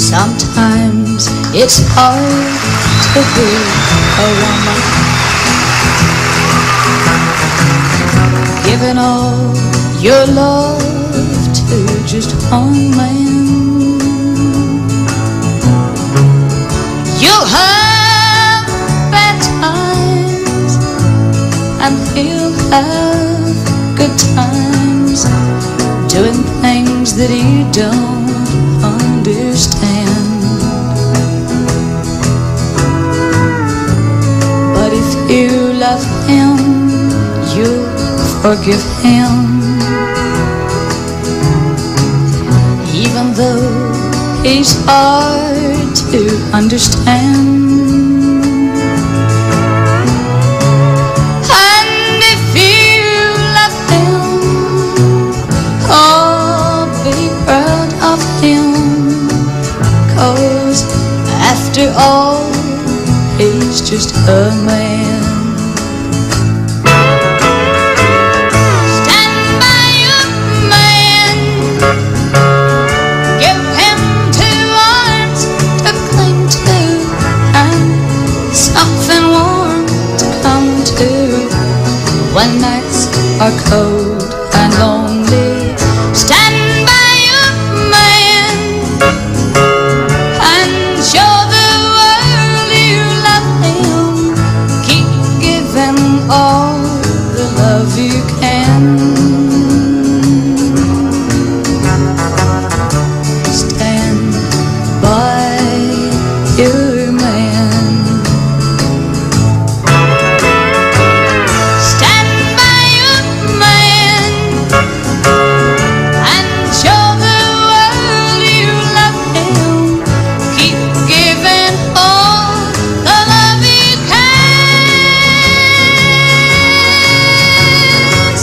Sometimes it's hard to be a woman, giving all your love to just one man. You'll have bad times and he'll have good times, doing things that you don't understand. But if you love him, you'll forgive him, even though he's hard to understand. And if you love him, oh, be proud of him, 'cause after all, he's just a man. Stand by your man, give him 2 arms to cling to, and something warm to come to when nights are cold and lonely. Stand by your man and show the world you love him. Keep giving all the love you can. Stand by your man. Stand by your man and show the world you love him. Keep giving all the love you can.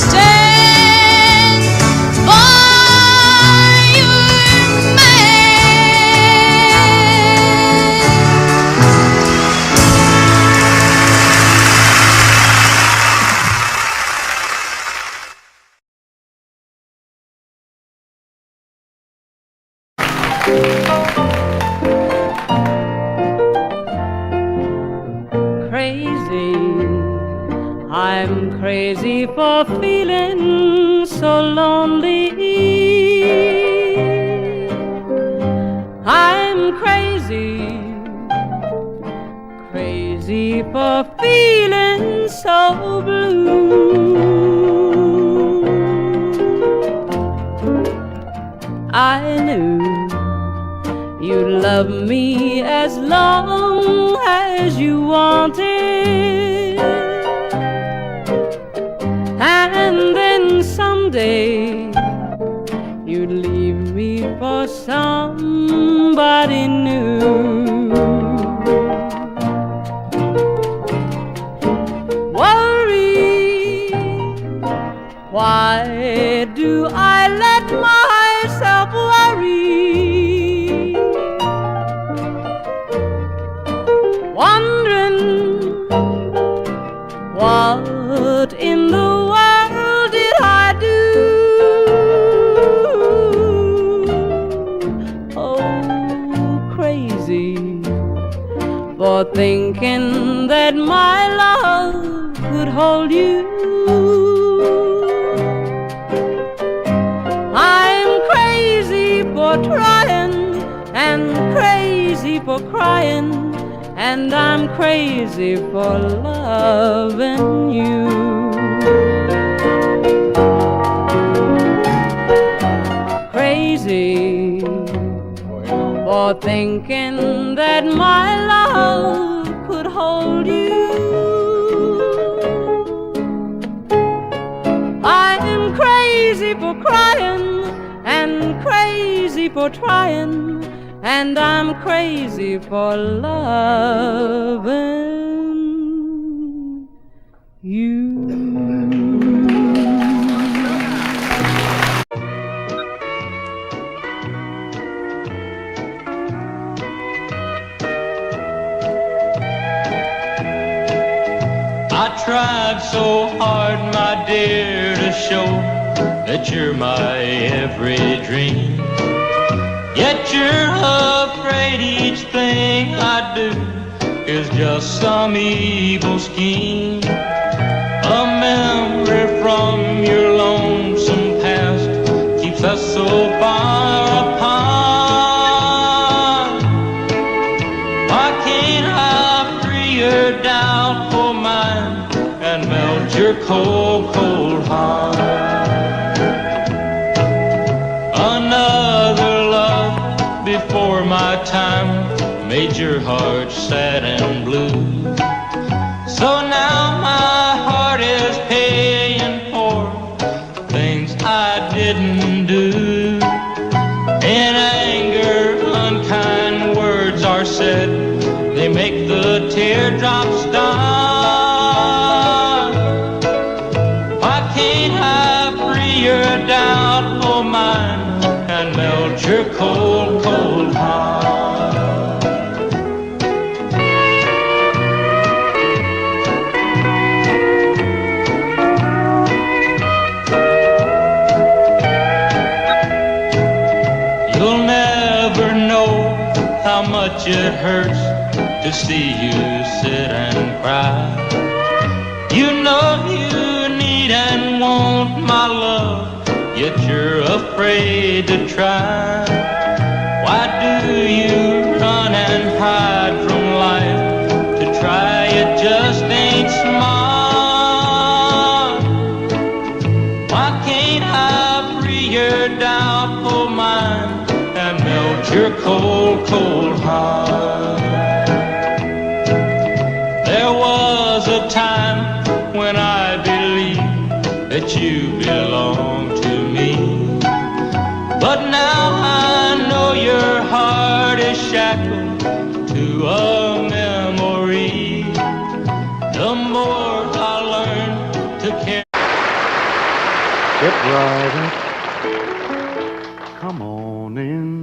Stand by your Crazy, I'm crazy for feeling so lonely. I'm crazy, crazy for feeling so blue. I knew you'd love me as long as you wanted, and then someday you'd leave me for somebody new. Worry, why do I let myself worry? Wondering what in the world did I do? Oh, crazy for thinking that my love could hold you. I'm crazy for trying and crazy for crying, and I'm crazy for loving you. Crazy for thinking that my love could hold you. I'm crazy for crying and crazy for trying, and I'm crazy for loving you. I tried so hard, my dear, to show that you're my every dream, yet you're afraid afraid each thing I do is just some evil scheme. A memory from your lonesome past keeps us so far apart. Why can't I free your doubt for mine and melt your cold, cold heart? Another love before my time made your heart sad and blue. So now my heart is paying for things I didn't do. In anger, unkind words are said, they make the teardrops start. Why can't I free your doubt for mine and melt your cold, cold heart? You'll never know how much it hurts to see you sit and cry. You know you need and want my love, yet you're afraid to try. Why do you run and hide from life? To try it just ain't smart. Why can't I free your doubt for mine and melt your cold, cold heart? There was a time when I believed that you belonged to me, but now I know your heart is shackled to a memory. The more I learn to care. Get right up, come on in.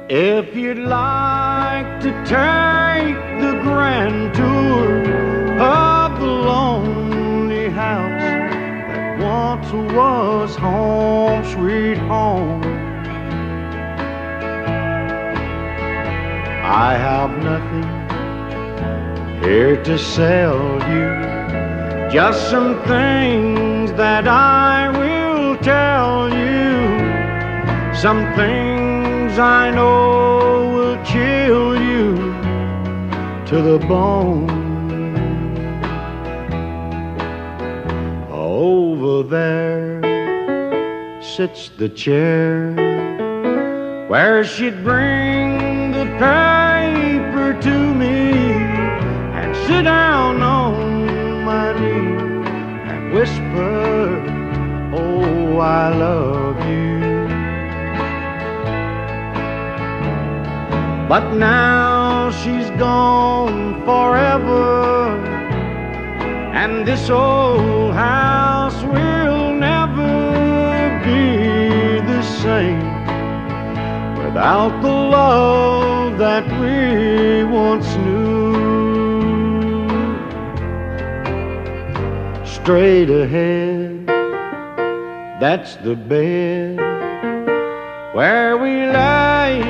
If you'd like to take the grand tour of the lonely house that once was home, sweet home, I have nothing here to sell you, just some things that I will tell you, some things I know will chill you to the bone. Over there sits the chair where she'd bring the paper to me and sit down on my knee and whisper, oh, I love you. But now she's gone forever, and this old house will never be the same without the love that we once knew. Straight ahead, that's the bed where we lay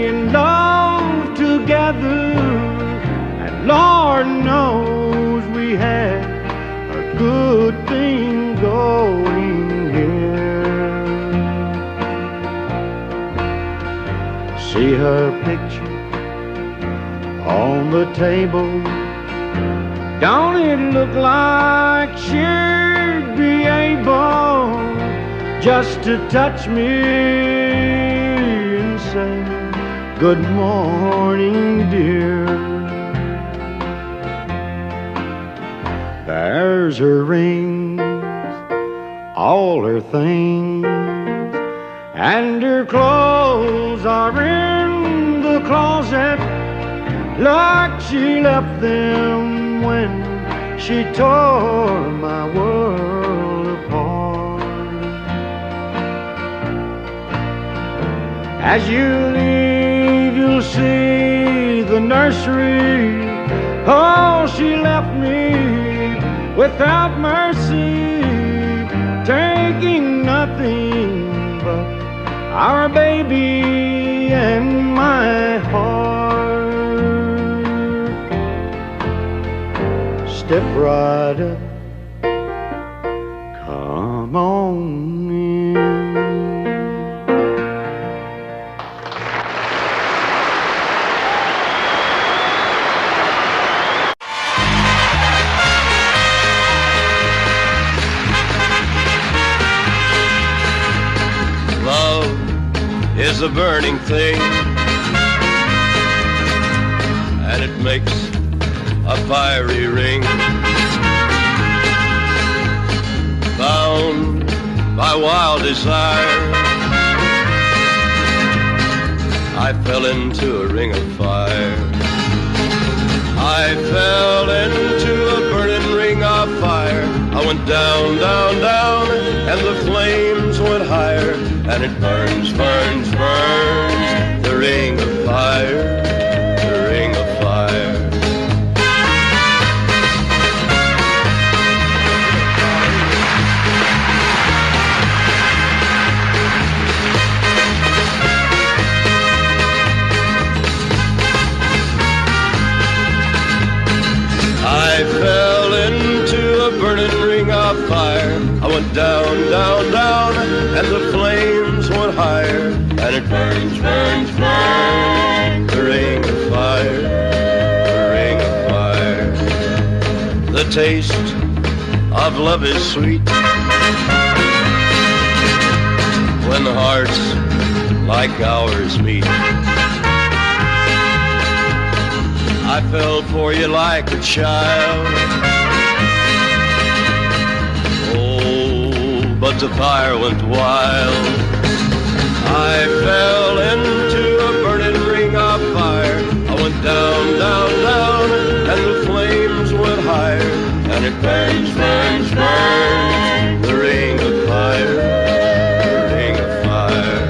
in love together, and Lord knows we had a good thing going here. See her picture on the table, don't it look like she'd be able just to touch me and say, good morning, dear. There's her rings, all her things, and her clothes are in the closet like she left them when she tore my world apart. As you leave, you'll see the nursery. Oh, she left me without mercy, taking nothing but our baby in my heart. Step right up, come on in. Love is a burning thing, and it makes a fiery ring. Bound by wild desire, I fell into a ring of fire. I fell into a burning ring of fire. I went down, down, down, and the flames went higher. And it burns, burns, burns, the ring of fire, the ring of fire. I fell into a burning ring of fire. I went down, down, down, and the flames went higher. And it burns, burns, burns, the ring of fire, the ring of fire. The taste of love is sweet when hearts like ours meet. I fell for you like a child. Oh, but the fire went wild. I fell into a burning ring of fire. I went down, down, down, and the flames went higher. And it burns, burns, burns, the ring of fire, the ring of fire.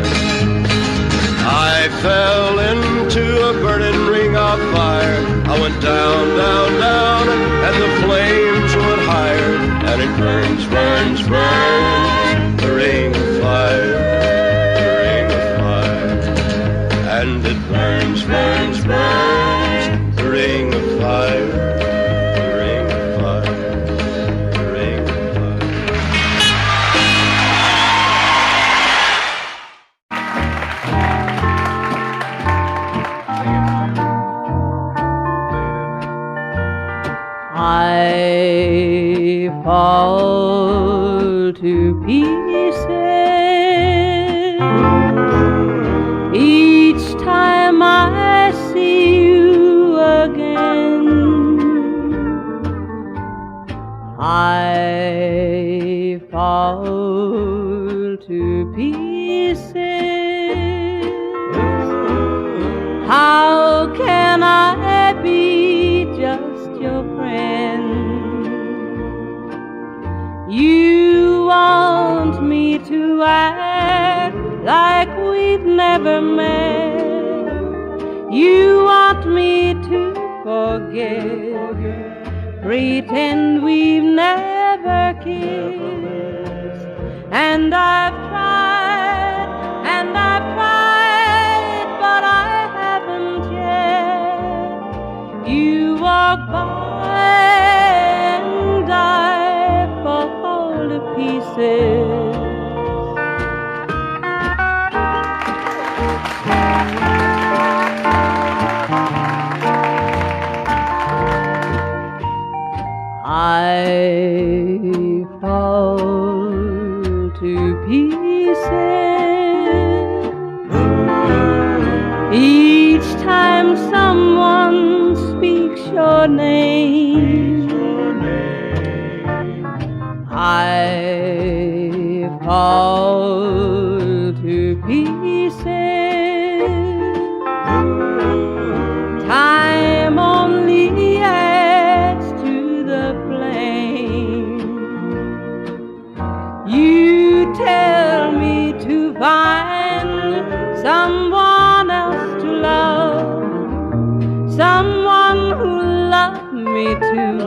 I fell into a burning ring of fire. I went down, down, down, and the flames went higher. And it burns, burns, burns, the ring of fire, the ring of fire. And it burns, burns, burns, the ring of fire, the ring of fire, the ring of fire. I fall to pieces each time I see you again. I fall to pieces. How can I be just your friend? You want me to act like we've never met. You want me to forget, pretend we've never kissed. And I've tried, but I haven't yet. You walk by and I fall to pieces. I fall to pieces each time someone speaks your name. I fall to pieces. Time only adds to the flame. You tell me to find someone else to love, someone who loved me too,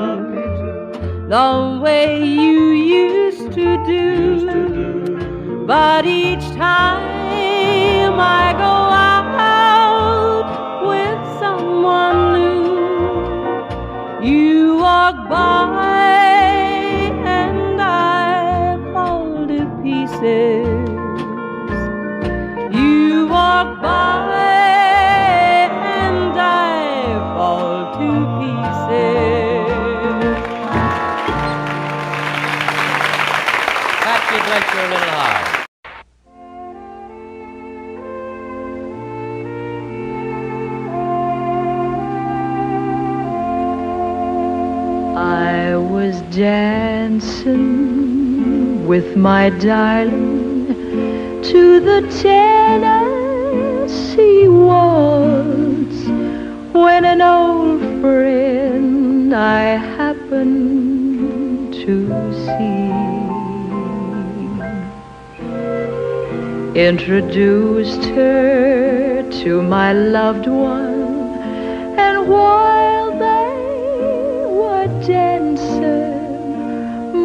the way you used to do. But each time I go out by and I fall to pieces. You walk by and I fall to pieces. Patsy, bless your little heart. I was dancing with my darling to the Tennessee waltz when an old friend I happened to see introduced her to my loved one, and while they were dancing,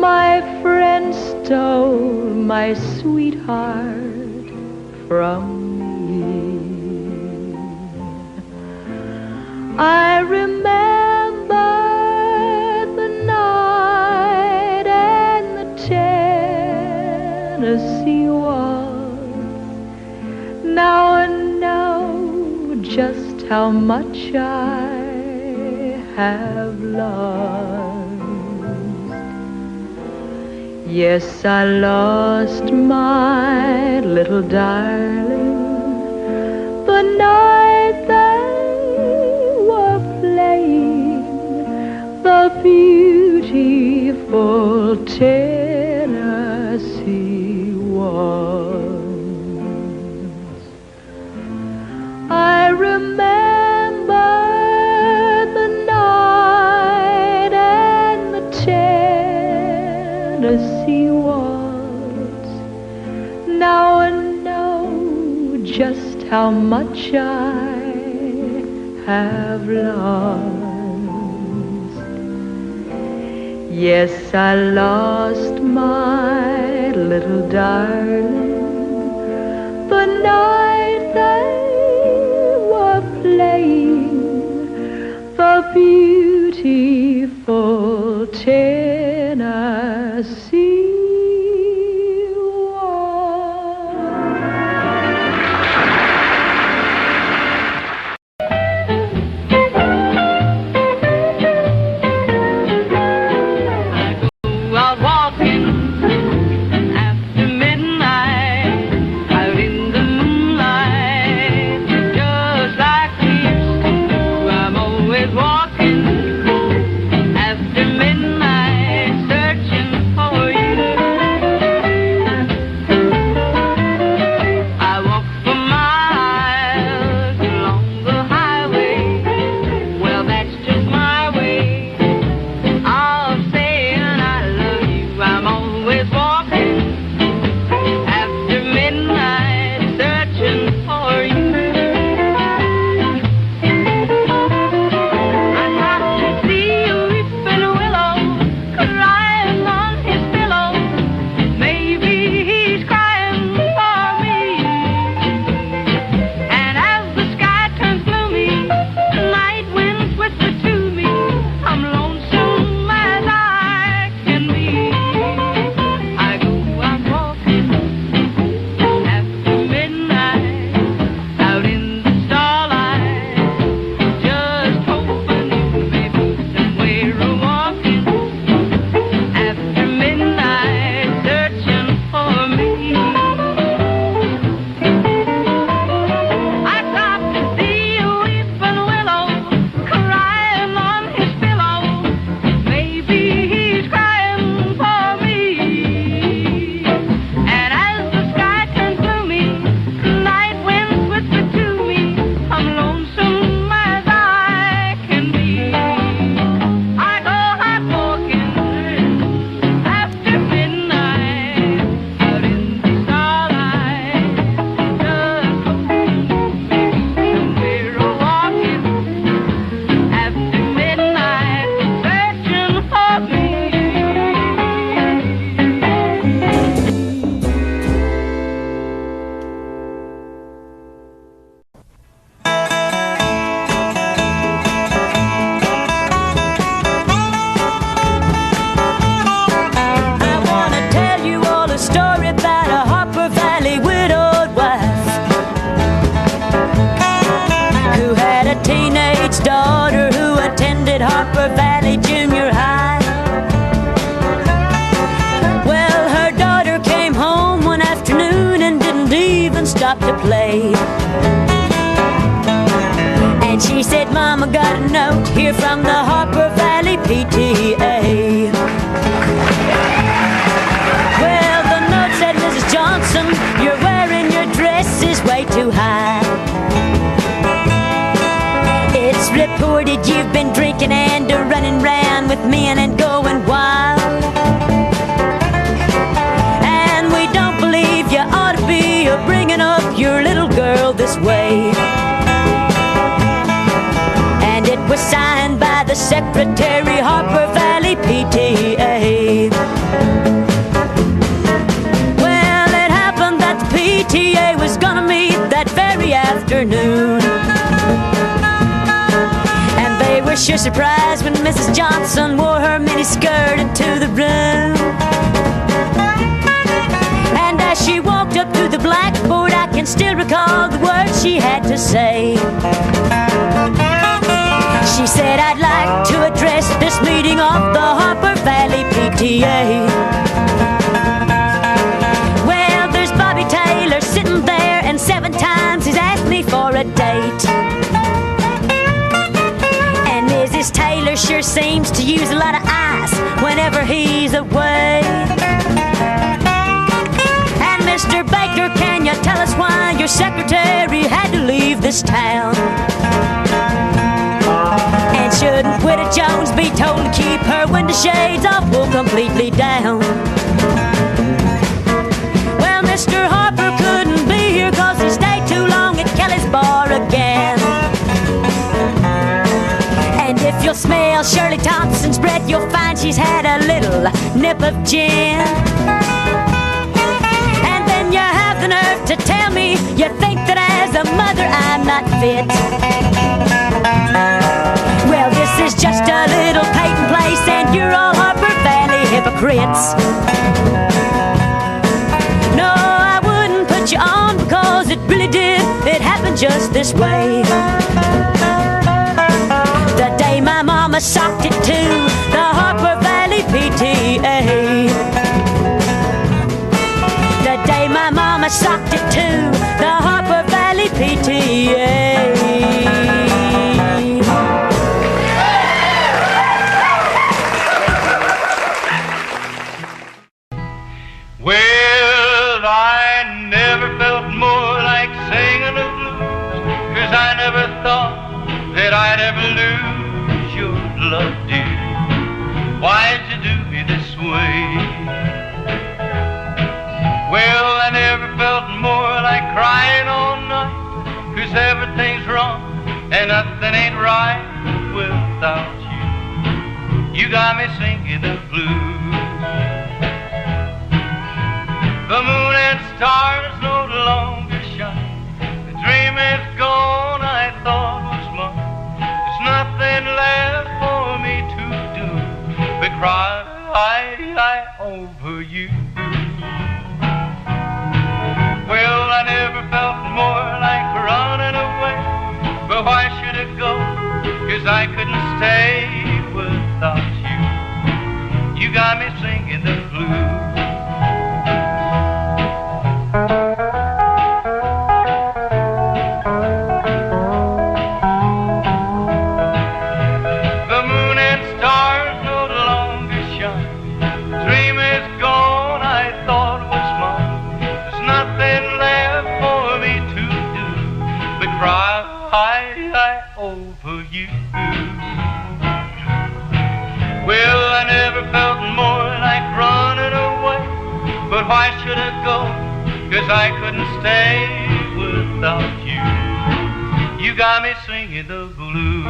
my friend stole my sweetheart from me. I remember the night and the Tennessee waltz. Now I know just how much I have lost. Yes, I lost my little darling the night they were playing the beautiful Tennessee waltz. I remember the night and the Tennessee waltz. Now I know just how much I have lost. Yes, I lost my little darling the night they were playing the beautiful Tennessee Out walking after midnight, out in the moonlight, just like we used to do. I'm always walking after midnight. wouldn't stop to play. And she said, Mama, got a note here from the Harper Valley PTA. Well, the note said, Mrs. Johnson, you're wearing your dress is way too high. It's reported you've been drinking and running round with men and going wild. And we don't believe you ought to be bringing up your little girl this way. And it was signed by the Secretary, Harper Valley PTA. Well, it happened that the PTA was gonna meet that very afternoon. And they were sure surprised when Mrs. Johnson wore her miniskirt into the room. And as she walked up to the blackboard, I can still recall the words she had to say. She said, I'd like to address this meeting of the Harper Valley PTA. Well, there's Bobby Taylor sitting there, and 7 times he's asked me for a date. And Mrs. Taylor sure seems to use a lot of ice whenever he's away. And Mr. Baker, can you tell us why your secretary had to leave this town? And shouldn't Widow Jones be told to keep her window shades off, pull completely down? Well, Mr. Harper couldn't be here 'cause he stayed too long at Kelly's bar again. And if you'll smell Shirley Thompson's breath, you'll find she's had a little nip of gin. And then you have the nerve to tell me you think that as a mother I'm not fit. Well, this is just a little Peyton place, and you're all Harper Valley hypocrites. No, I wouldn't put you on because it really did. It happened just this way. The day my mama socked it to the Harper Valley PTA. The day my mama socked it to the Harper Valley PTA. Well, I never felt more like singing the blues, 'cause I never thought that I'd ever lose your love, dear. Why'd you do me this way? Well, I never felt more like crying all night, 'cause everything's wrong and nothing ain't right without you. You got me singing the blues. The moon and stars no longer shine. The dream is gone I thought was mine. There's nothing left for me to do but cry over you. Well, I never felt more like running away, but why should it go? 'Cause I couldn't stay without you. You got me singing the blues. Over you. Well, I never felt more like running away, but why should I go? 'Cause I couldn't stay without you. You got me singing the blues.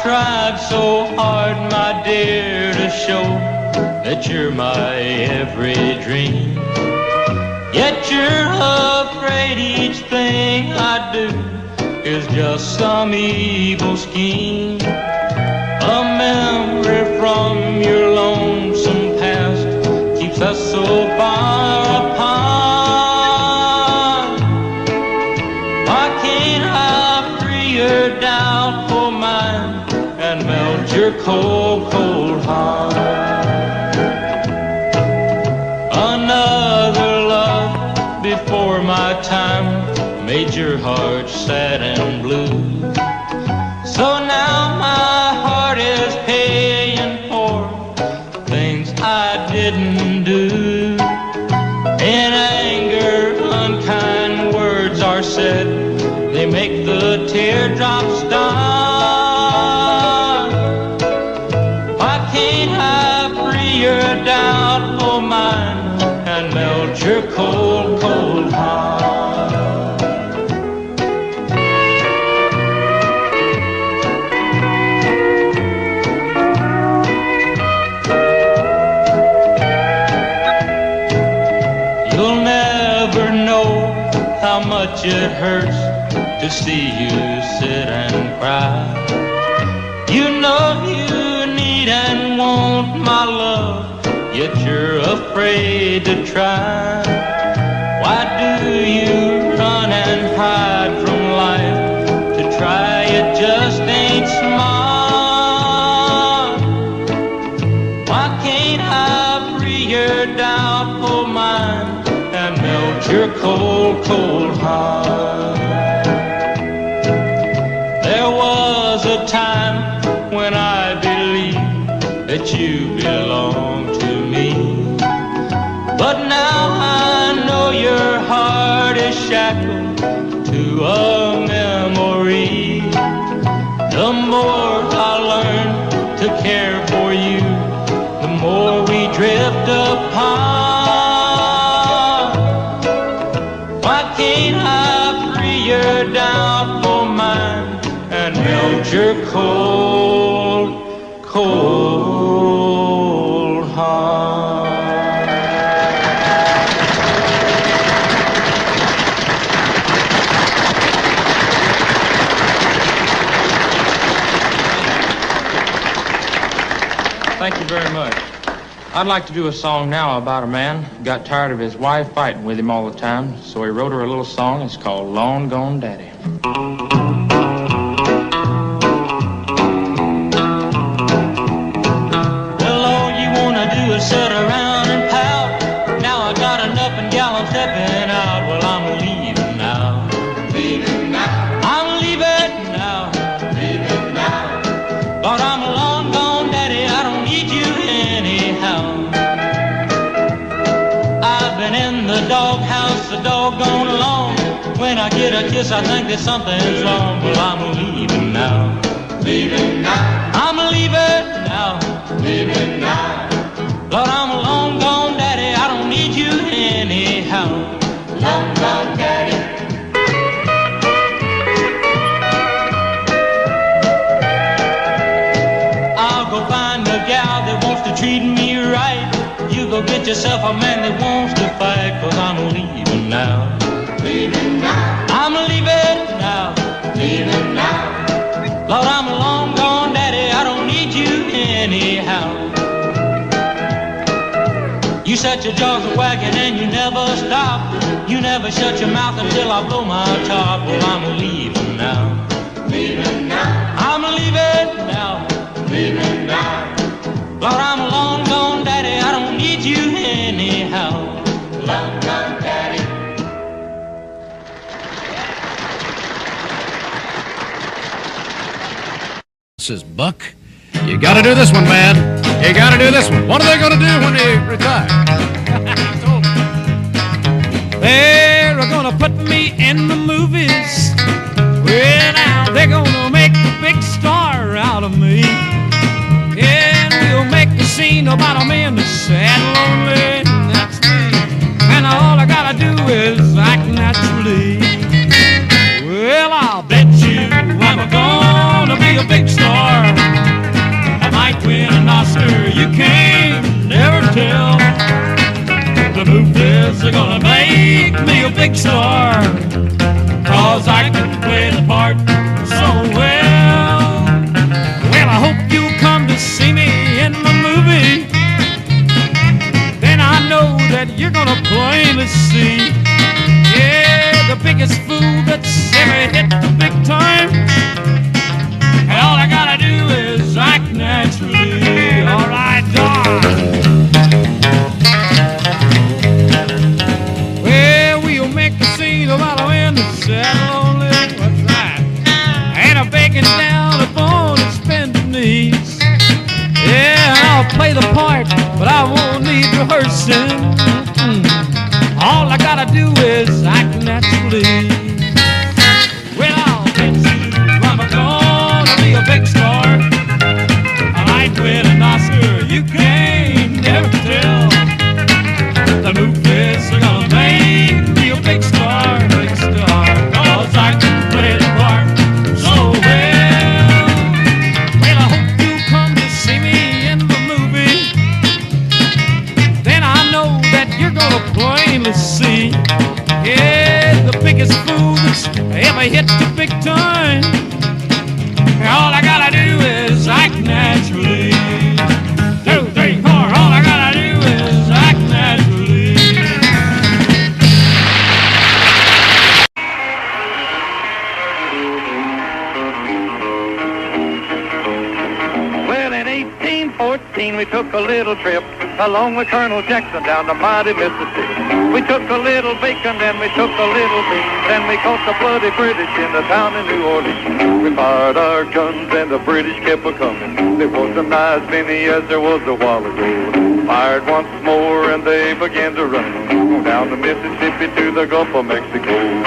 Tried so hard, my dear, to show that you're my every dream. Yet you're afraid each thing I do is just some evil scheme. A memory from your lonesome past keeps us so far apart. your cold, cold heart. Another love before my time made your heart sad and blue. So now my heart is paying for things I didn't do. In anger, unkind words are said, they make the teardrops start. Why can't I free your doubtful mind and melt your cold, cold heart? You'll never know how much it hurts to see you sit and cry. You know you need and want my love, yet you're afraid to try. Why do you run and hide from life? To try it just ain't smart. Why can't I free your doubtful mind and melt your cold, cold heart? There was a time when I believed that you belonged to me, but now I know your heart is shackled to a memory. The more I learn to care for you, the more we drift apart. Why can't I free your doubtful mind and melt your cold, cold heart? Thank you very much. I'd like to do a song now about a man who got tired of his wife fighting with him all the time, so he wrote her a little song. It's called Long Gone Daddy. Well, all you wanna do is sit around and pout. Now I got enough and gal, I'm stepping out. Well, I'm leaving now. Leaving now. I'm leaving now. Leaving now. Lord, I'm a long gone daddy, I don't need you anyhow. I've been in the doghouse so doggone long. When I get a kiss, I think that something's wrong. Well, I'm leaving now. Leaving now. I'm leaving now. Leaving now. Lord, I'm a long gone daddy, I don't need you anyhow. Long gone daddy. I'll go find a gal that wants to treat me right. You go get yourself a man that wants to fight, 'cause I'm leaving now. Leaving now. I'm leaving now. Leaving now. Lord, I'm a long gone daddy, I don't need you anyhow. You set your jaws a wagging and you never stop. You never shut your mouth until I blow my top. Well, I'm leaving now. Leaving now. I'm leaving now. Leaving now. Lord, I'm a long gone daddy, I don't need you anyhow. Long gone daddy. This is Buck. You gotta do this one, man. You gotta do this one. What are they gonna do when they retire? They're gonna put me in the movies. Well, now they're gonna make a big star out of me. And we'll make the scene about a man that's sad and lonely. That's me. And all I gotta do is act naturally. Well, I'll bet you I'm gonna be a big star. I might win an Oscar, you can't never tell. The movies are gonna make me a big star, 'cause I can play the part so well. Well, I hope you'll come to see me in my movie. Then I know that you're gonna plainly see, yeah, the biggest fool that's ever hit the big time. And all I gotta do is act natural. never hit the big time. All I gotta do is act naturally. 2, 3, 4. All I gotta do is act naturally. Well, in 1814 we took a little trip along with Colonel Jackson down the mighty Mississippi. We took a little bacon, then we took a little beans, then we caught the bloody British in the town of New Orleans. We fired our guns and the British kept a-coming. There wasn't as many as there was a while ago. Fired once more and they began to run down the Mississippi to the Gulf of Mexico.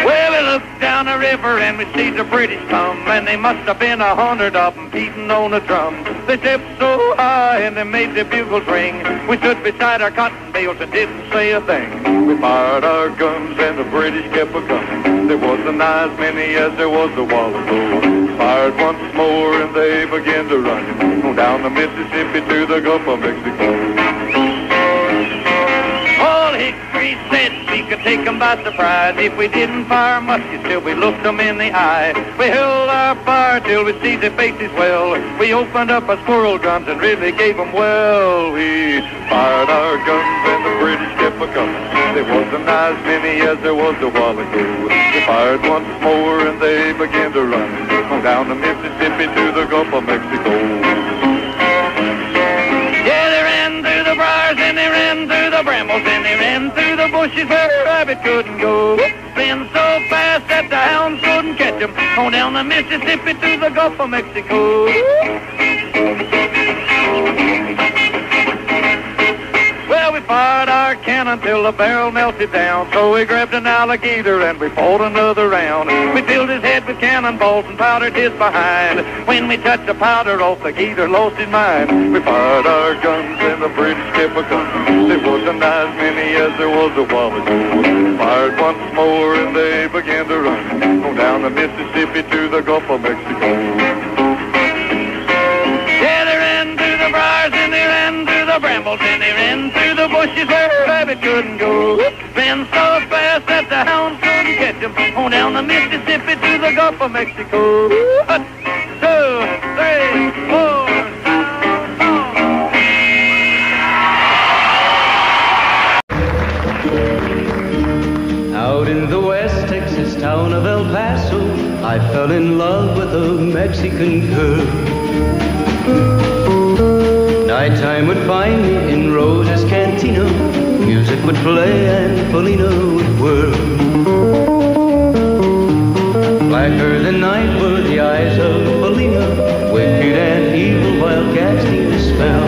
Well, we looked down the river and we see the British come, and they must have been 100 of them beating on a drum. They stepped so high and they made the bugles ring. We stood beside our cotton bales and didn't say a thing. We fired our guns and the British kept a-coming. There wasn't as many as there was a while ago. Fired once more and they began to run down the Mississippi to the Gulf of Mexico. All Hickory said we could take 'em by surprise if we didn't fire muskets till we looked 'em in the eye. We held our fire till we see their faces well. We opened up our squirrel guns and really gave 'em well. We fired our guns and the British kept a-coming. There wasn't as many as there was a while ago. We fired once more and they began to run down the Mississippi to the Gulf of Mexico. Yeah, they ran through the briars and they ran through the brambles and they ran through the bushes where a rabbit couldn't go. Ran so fast that the hounds couldn't catch them. On down the Mississippi to the Gulf of Mexico. Well, we fired our cannon till the barrel melted down. So we grabbed an alligator and we fought another round. We filled his head with cannonballs and powdered his behind. When we touched the powder off, the gator lost his mind. We fired our guns and the British kept a-coming. There wasn't as many as there was a while ago. Fired once more and they began to run down the Mississippi to the Gulf of Mexico. Yeah, they ran through the briars and they ran through the brambles and they ran through the bushes where a rabbit couldn't go. Ran so fast that the hounds couldn't catch him. On down the Mississippi to the Gulf of Mexico. 1, 2, 3, 4. Out in the West Texas town of El Paso, I fell in love with a Mexican girl. Nighttime would find me in Rosa's cantina. Music would play and Felina would whirl. Blacker than night were the eyes of Felina, wicked and evil while casting a spell.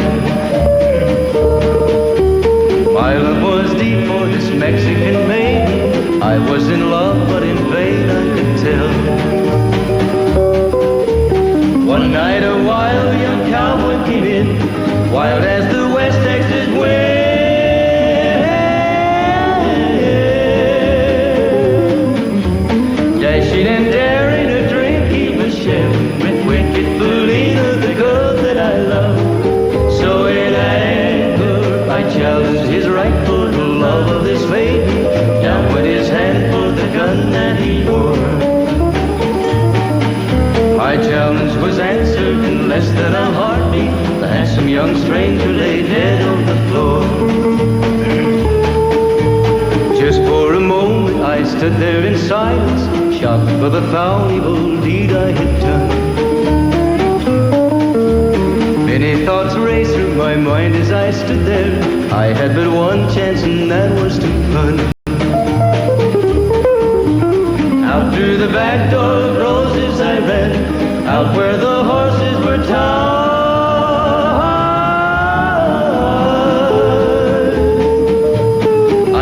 My love was deep for this Mexican maiden. I was in love, but in vain I could tell. One night a wild young cowboy came in, wild as the West Texas wind. Dashing and daring a drink he was sharing with wicked Felina, the girl that I love. So in anger I challenged his right for the love of this maiden. Down went his hand for the gun that he wore. My challenge was answered in less than a heartbeat. The handsome young stranger lay dead on the floor. Just for a moment I stood there in silence, shocked for the foul evil deed I had done. Many thoughts raced through my mind as I stood there. I had but one chance and that was to run. Out through the back door of Roses I ran, out where the horses were tied.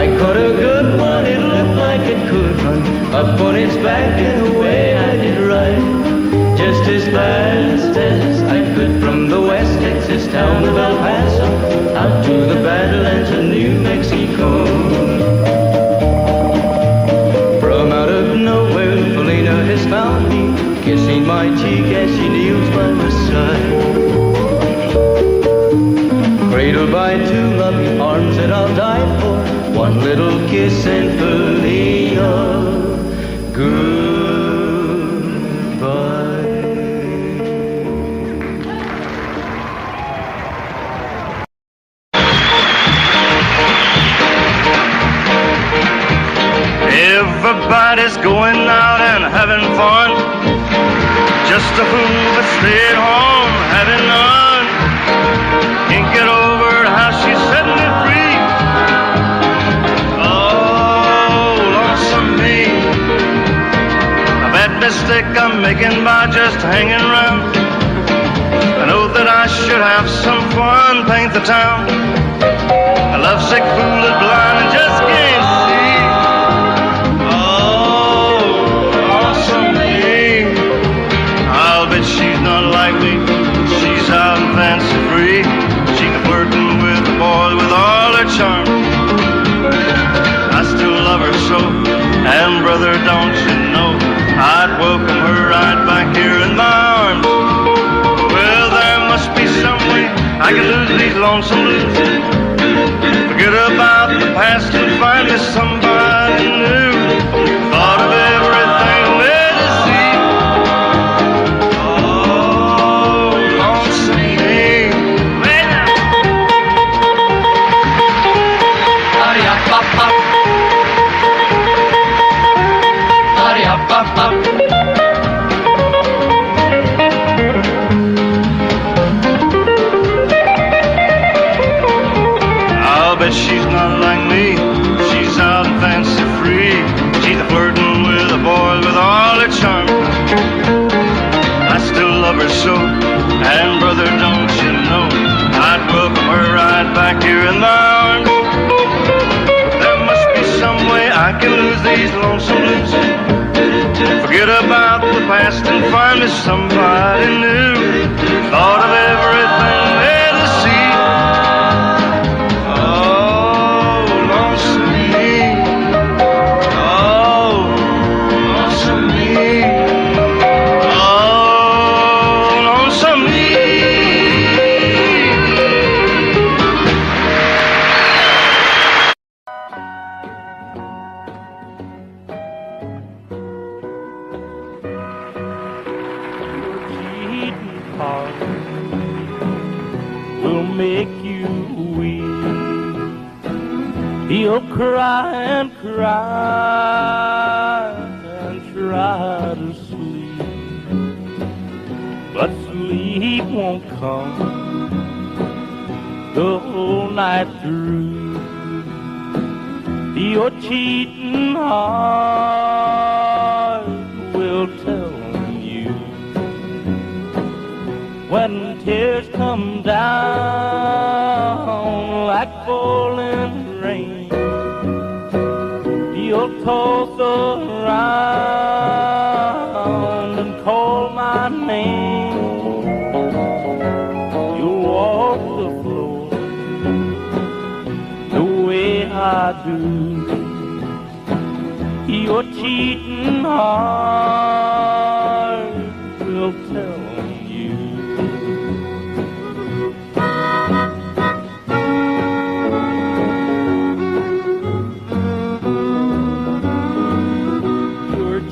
I caught a good one, it looked like it could run. Up on its back and away I did ride, just as fast as I could from the West Texas town of El Paso out to the Badlands of New Mexico. From out of nowhere Felina has found me, kissing my cheek as she kneels by my side. Cradled by two loving arms that I'll die for, one little little kiss and fillet of goodbye. Everybody's going out and having fun. Just a fool that stayed home having none. Can't get over how she's setting it free. Oh, lonesome me. A bad mistake I'm making by just hanging around. I know that I should have some fun, paint the town. A lovesick fool is blind and just can't see. She's not like me, she's out and fancy free. She can flirting with the boys with all her charm. I still love her so, and brother, don't you know, I'd welcome her right back here in my arms. Well, there must be some way I can lose these lonesome blues. Forget about the past and find me somebody new. Thought of everything there to see. I'll bet she's not like me. She's out and fancy free. She's a flirting with the boys with all her charm. I still love her so, and brother, don't you know, I'd welcome her right back here in my arms. There must be some way I can lose these lonesome blues. Forget about the past and find me somebody new. Thought of everything there to see. Oh, lonesome me. Oh, lonesome me. Oh, lonesome me. Will make you weep. He'll cry and cry and try to sleep, but sleep won't come the whole night through. Your cheating heart will tell you when tears come down like falling rain. You'll toss around and call my name. You'll walk the floor the way I do. Your cheating heart will tell you.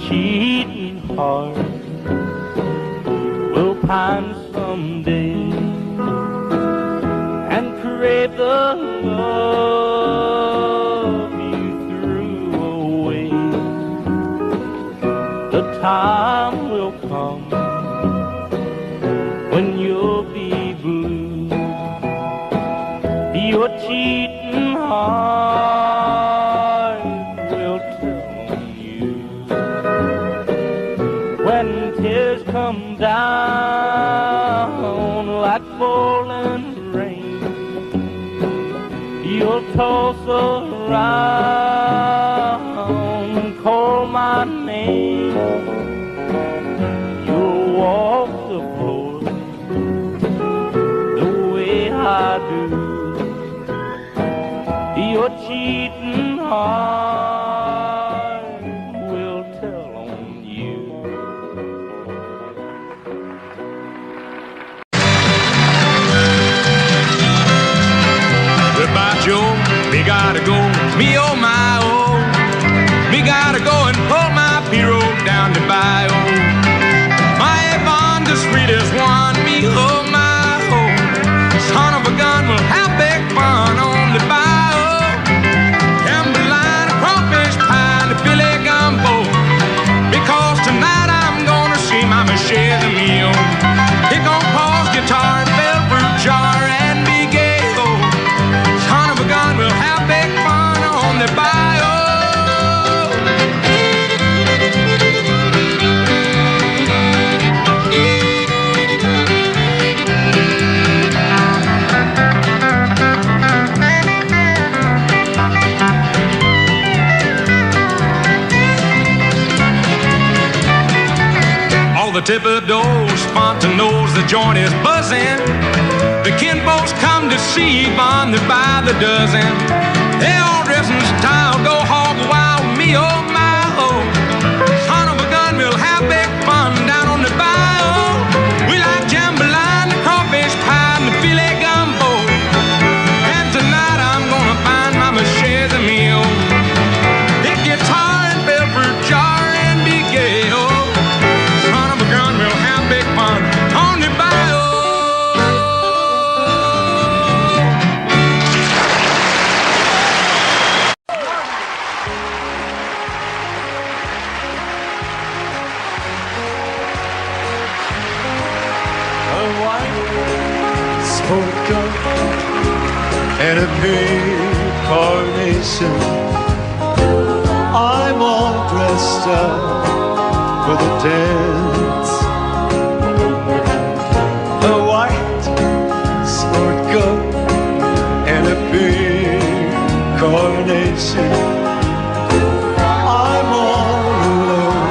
Cheating heart will pine someday and crave the love you threw away. The time will come when you'll be blue. Your cheating heart will tell you when tears come down like falling rain. You'll toss around and call my name. You'll walk the floor the way I do. Your cheating heart will tell on you. Goodbye, Joe, we gotta go. Me, oh my, the tip of the door, Spontanos, the joint is buzzing. The kinfolks come to see Yvonne, they're by the dozen. They all dress in style, go hog wild with me, oh my, oh. Son of a gun, we'll have big fun down on the bayou. We like jambalaya, the crawfish pie, and the filet gumbo. And tonight I'm gonna find my Machete meal. Hit guitar and fill fruit jar and be gay, oh. Son of a gun, we'll have big fun on the bayou. A white sport coat and a big carnation. I'm all dressed up for the dance. A white sport coat and a big carnation. I'm all alone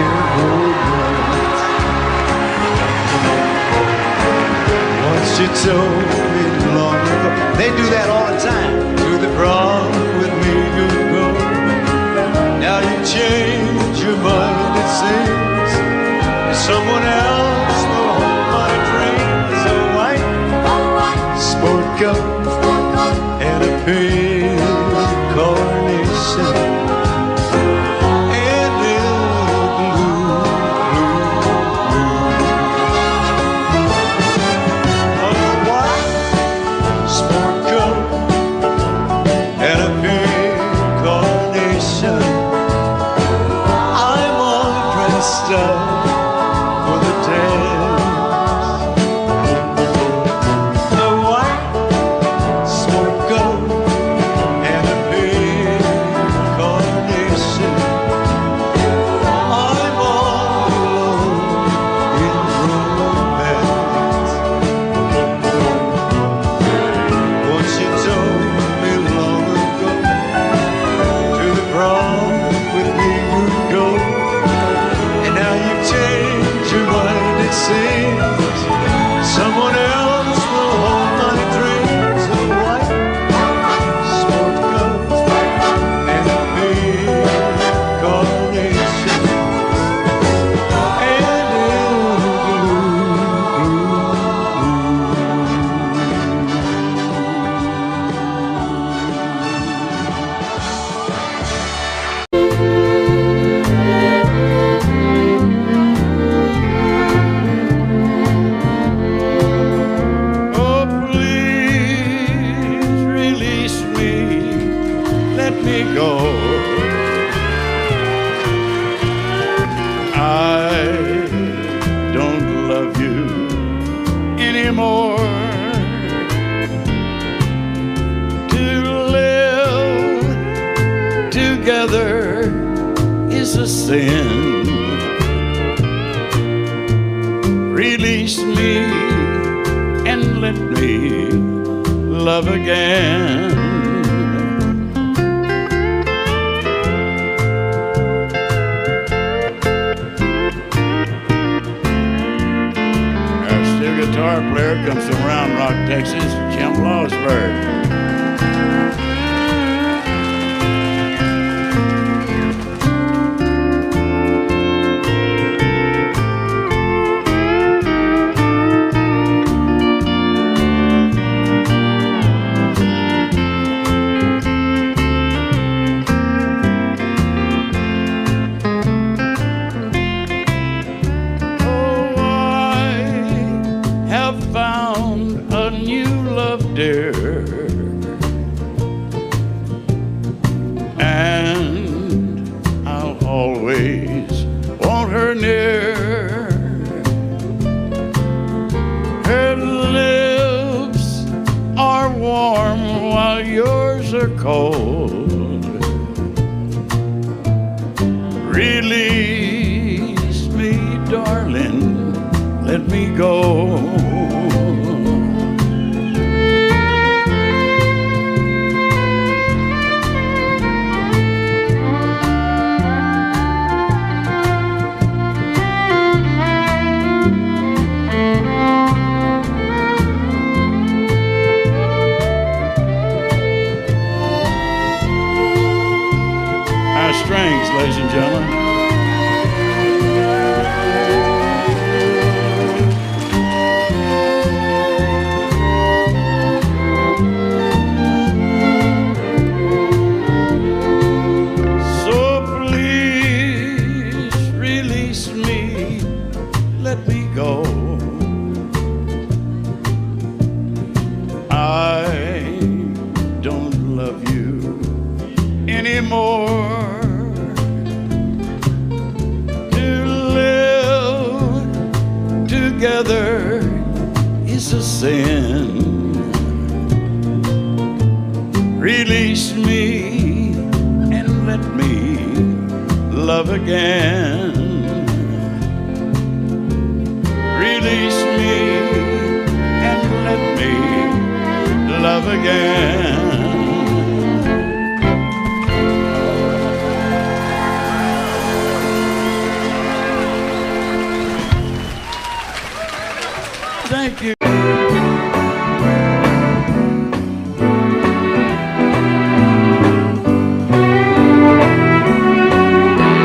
in romance. Once you told me long ago, they do that all the time. To the prom with me you go. Now you change your mind, it seems. Someone else will hold my dreams. A white sport coat and a big carnation. And in blue, a white sport coat and a big carnation. I'm all dressed up for the dance. A white sport coat and a big carnation. I'm all alone in romance. Once you told me long ago, to the prom with me you'd go. And now you've changed your mind, it seems. Someone else will hold my dreams. A white sport coat and a big carnation. And in oh, please release me, let me go. I don't love you anymore. To live together is a sin. Release me and let me love again. Our steel guitar player comes from Round Rock, Texas, Jim Lawsburg. Oh, I have found a new love, dear, and I'll always want her near. Her lips are warm while yours are cold. Release me, darling, let me go. my strings, ladies and gentlemen. So please release me, let me go. I don't love you anymore. To live together is a sin. Release me and let me love again. Release me and let me love again. Thank you.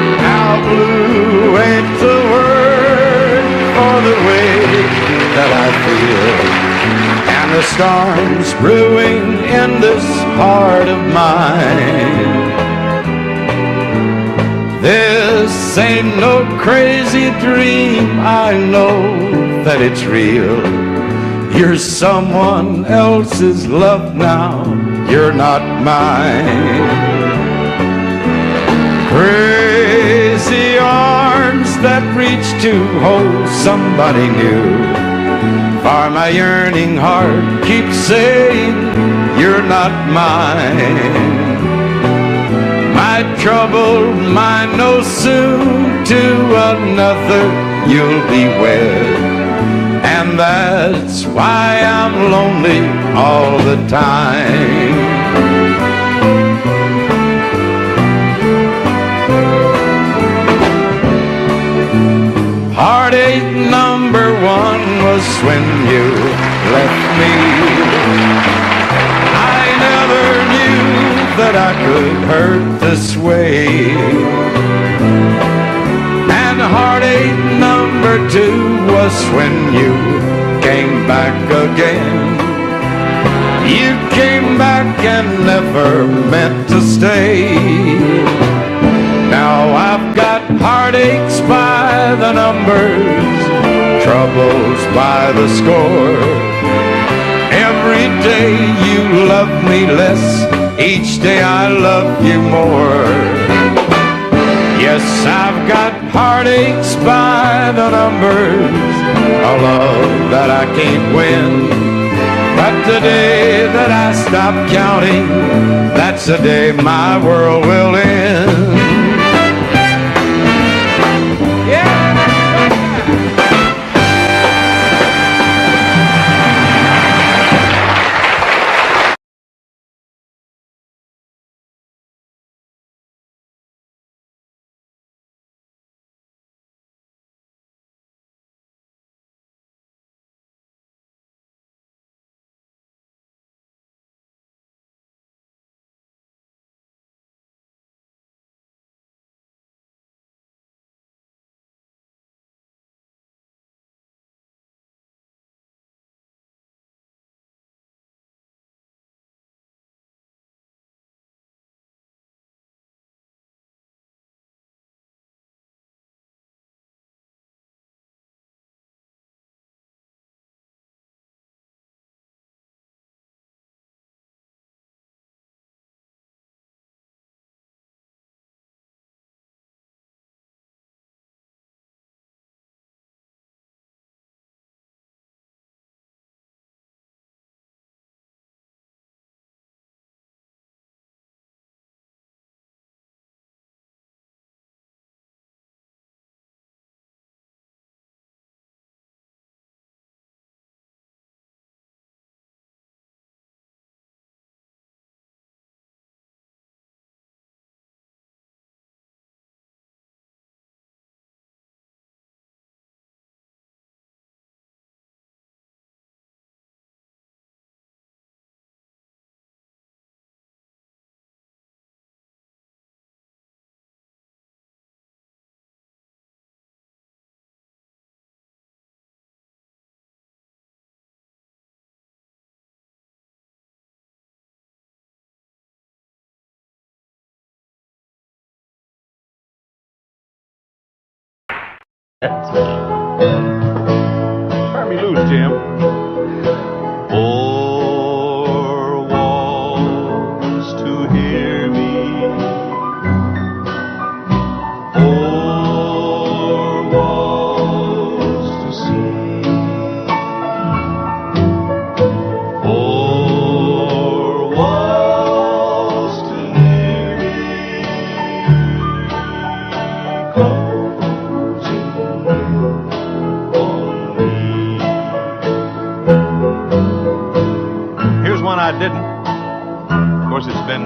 How blue ain't the word for the way that I feel, and the storms brewing in this heart of mine. This ain't no crazy dream, I know that it's real. You're someone else's love now, you're not mine. Crazy arms that reach to hold somebody new, for my yearning heart keeps saying you're not mine. My troubled mind knows soon to another you'll be wed, and that's why I'm lonely all the time. Heartache number one was when you left me. I never knew that I could hurt this way. And heartache number two was when you came back again. You came back and never meant to stay. Now I've got heartaches by the numbers, troubles by the score. Every day you love me less, each day I love you more. Yes, I've got heartaches by the numbers, a love that I can't win. But the day that I stop counting, that's the day my world will end. Turn me loose, Jim. Four walls to hear me, four walls to see, four walls to hear me, closing on me. Here's one I didn't. Of course, it's been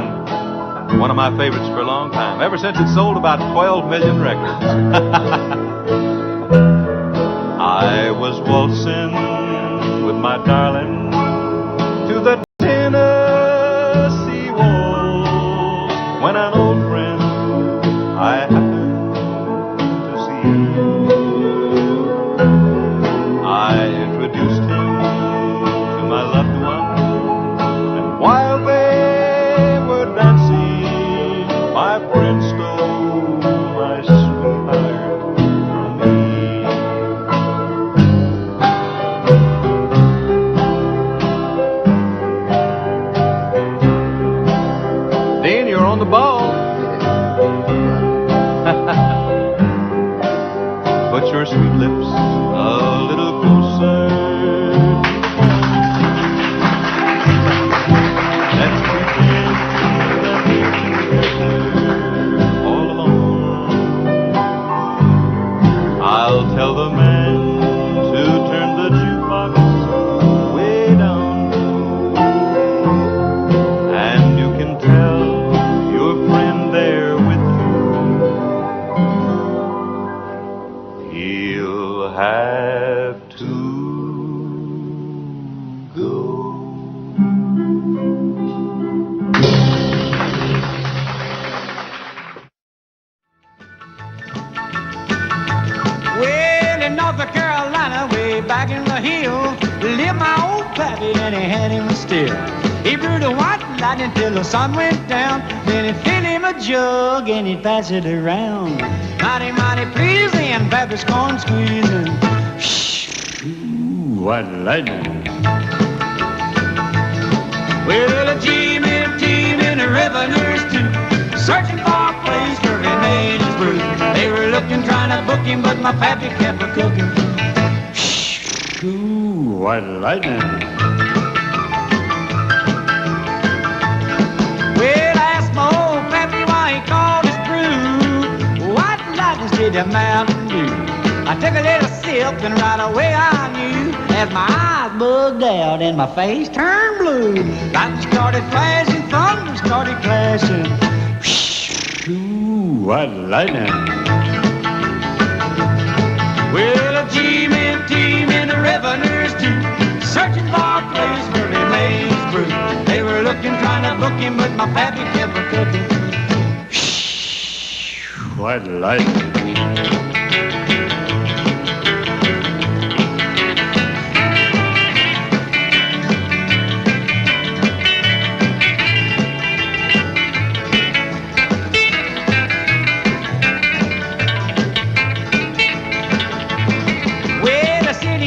one of my favorites for a long time, ever since it sold about 12 million records. I was waltzing with my darling to the Tennessee waltz when an old friend I happened to see. I introduced him to my loved one, and while they were dancing, my friend stole my sweetheart from me. Dean, you're on the ball. Put your sweet lips a little closer. Let's pretend that we're together all alone. I'll tell the man to turn the jukebox way down low, and you can tell your friend there with you he'll have to go. Well, in North Carolina, way back in the hill, lived my old pappy, and he had him a still. He brewed a white lightning till the sun went down. Then he'd fill him a jug and he'd pass it around. Mighty, mighty pleasing, pappy's corn squeezing. Ooh, white lightning. Well, a team in the revenues too, searching for a place where he made his brew. They were looking, trying to book him, but my pappy kept a-cooking. Ooh, white lightning. Well, I asked my old pappy why he called his brew White Lightning said the Mountain Dew. I took a little sip and right away I knew, as my eyes bugged out and my face turned blue. Lightning started flashing, thunder started clashing. Ooh, white lightning. Well, a team in the revenues too, searching for a place where he made his brew. They were looking, trying to book him, but my pappy kept a-cooking. White lightning.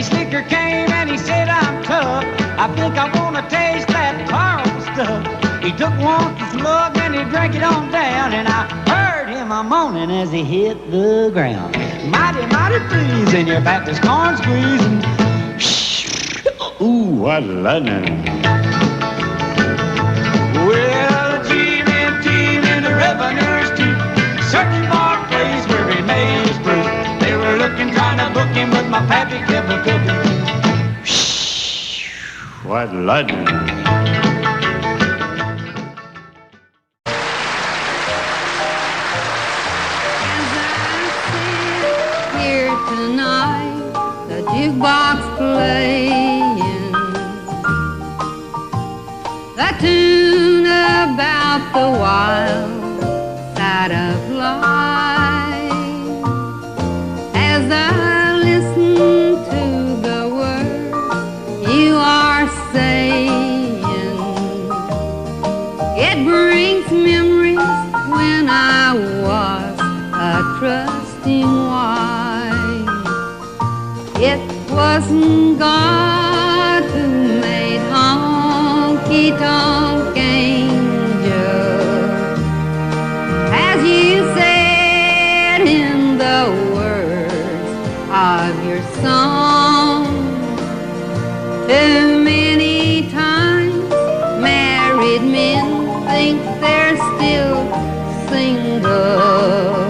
Slicker came and he said, I'm tough. I think I want to taste that powerful stuff. He took one slug and he drank it on down, and I heard him a moaning as he hit the ground. Mighty, mighty pleasing, your Baptist corn squeezing. Ooh, what lightning. Well, a team in the revenues too, searching for a place where he made his brew. They were looking, trying to book him, but my pappy kept a-cooking. White lightning. Here tonight, the jukebox playing that tune about the wild side of life. As I listen to the words you are saying, it brings memories when I was a trusting wife. wasn't God who made honky-tonk angels, as you said in the words of your song. Too many times married men think they're still single.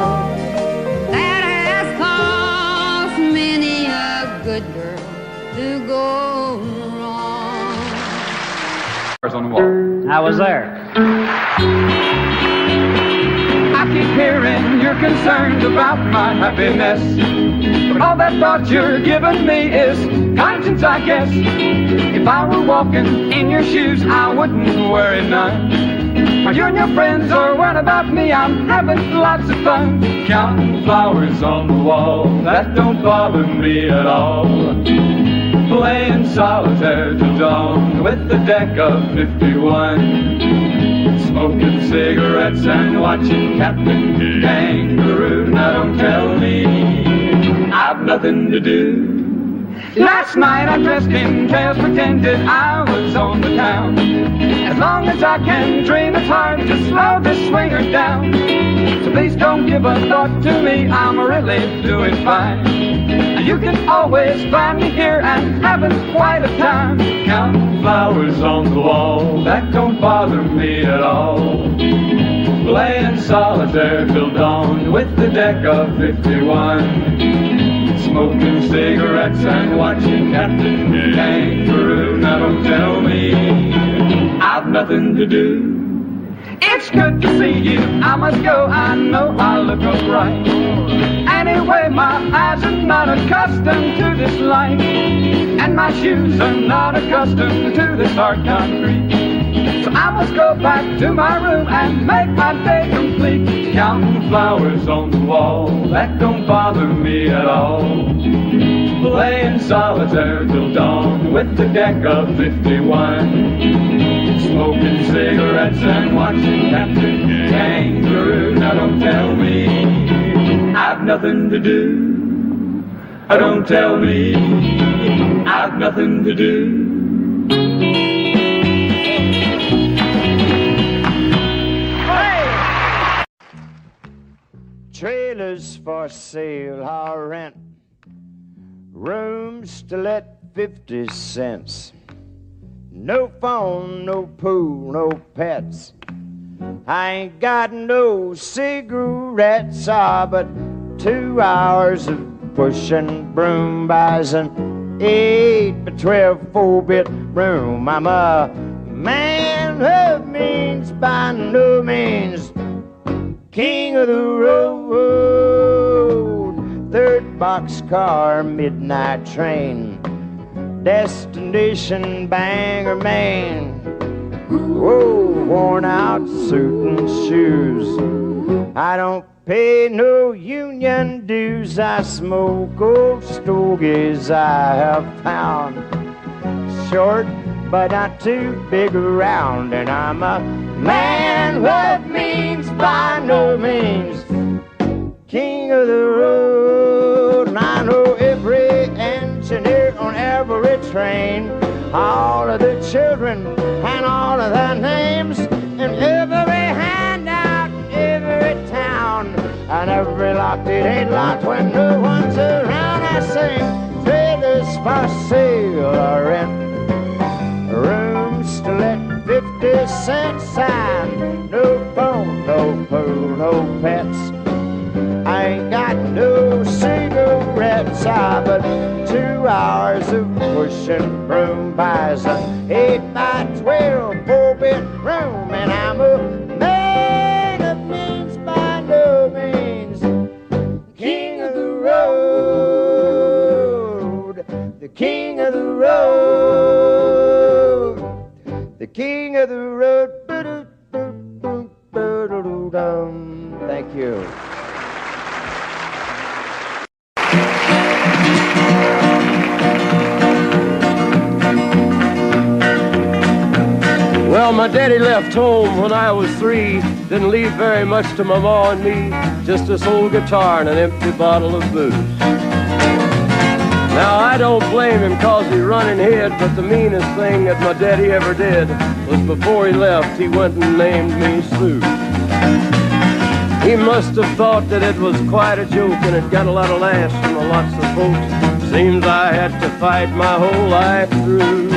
That has caused many a good girl to go wrong. On the wall. I was there. I keep hearing you're concerned about my happiness, but all that thought you're giving me is conscience, I guess. If I were walking in your shoes, I wouldn't worry none. While you and your friends are worried about me, I'm having lots of fun. Counting flowers on the wall, that don't bother me at all. Playing solitaire till dawn with the deck of 51. Smoking cigarettes and watching Captain Kangaroo. Now don't tell me I've nothing to do. Last night I dressed in tails, pretended I was on the town. As long as I can dream, it's hard to slow this swinger down. So please don't give a thought to me, I'm really doing fine. You can always find me here and having quite a time. Counting flowers on the wall, that don't bother me at all. Playing solitaire till dawn with the deck of 51. Smoking cigarettes and watching Captain Kangaroo. Now don't tell me I've nothing to do. It's good to see you, I must go, I know I look upright. Anyway, my eyes are not accustomed to this light, and my shoes are not accustomed to this hard concrete. So I must go back to my room and make my day complete. Counting flowers on the wall, that don't bother me at all. Playing solitaire till dawn with the deck of 51. Smoking cigarettes and watching Captain Kangaroo. Now don't tell me I've nothing to do. Don't tell me I've nothing to do. Trailers for sale or rent, rooms to let 50 cents. No phone, no pool, no pets. I ain't got no cigarettes, but 2 hours of pushing broom buys an 8 by 12 4-bit room. I'm a man of means, by no means king of the road. 3rd boxcar, midnight train, destination Bangor, Maine. Whoa, worn out suit and shoes. I don't pay no union dues. I smoke old stogies I have found, short but not too big around. And I'm a man with means, by no means king of the road. And I know every engineer on every train, all of the children and all of their names, and every handout in every town, and every lock that ain't locked when no one's around. I sing trailers for sale or rent, rooms to let 50 cent sign. No phone, no pool, no pets. I ain't got no cigarettes, but 2 hours of pushing broom buys an 8 by 12 4-bit room. And I'm a man of means, by no means king of the road. The king of the road. The king of the road. Thank you. Well, my daddy left home when I was 3. Didn't leave very much to my ma and me, just this old guitar and an empty bottle of booze. Now, I don't blame him cause he run and hid, but the meanest thing that my daddy ever did was before he left, he went and named me Sue. He must have thought that it was quite a joke, and it got a lot of laughs from lots of folks. Seems I had to fight my whole life through.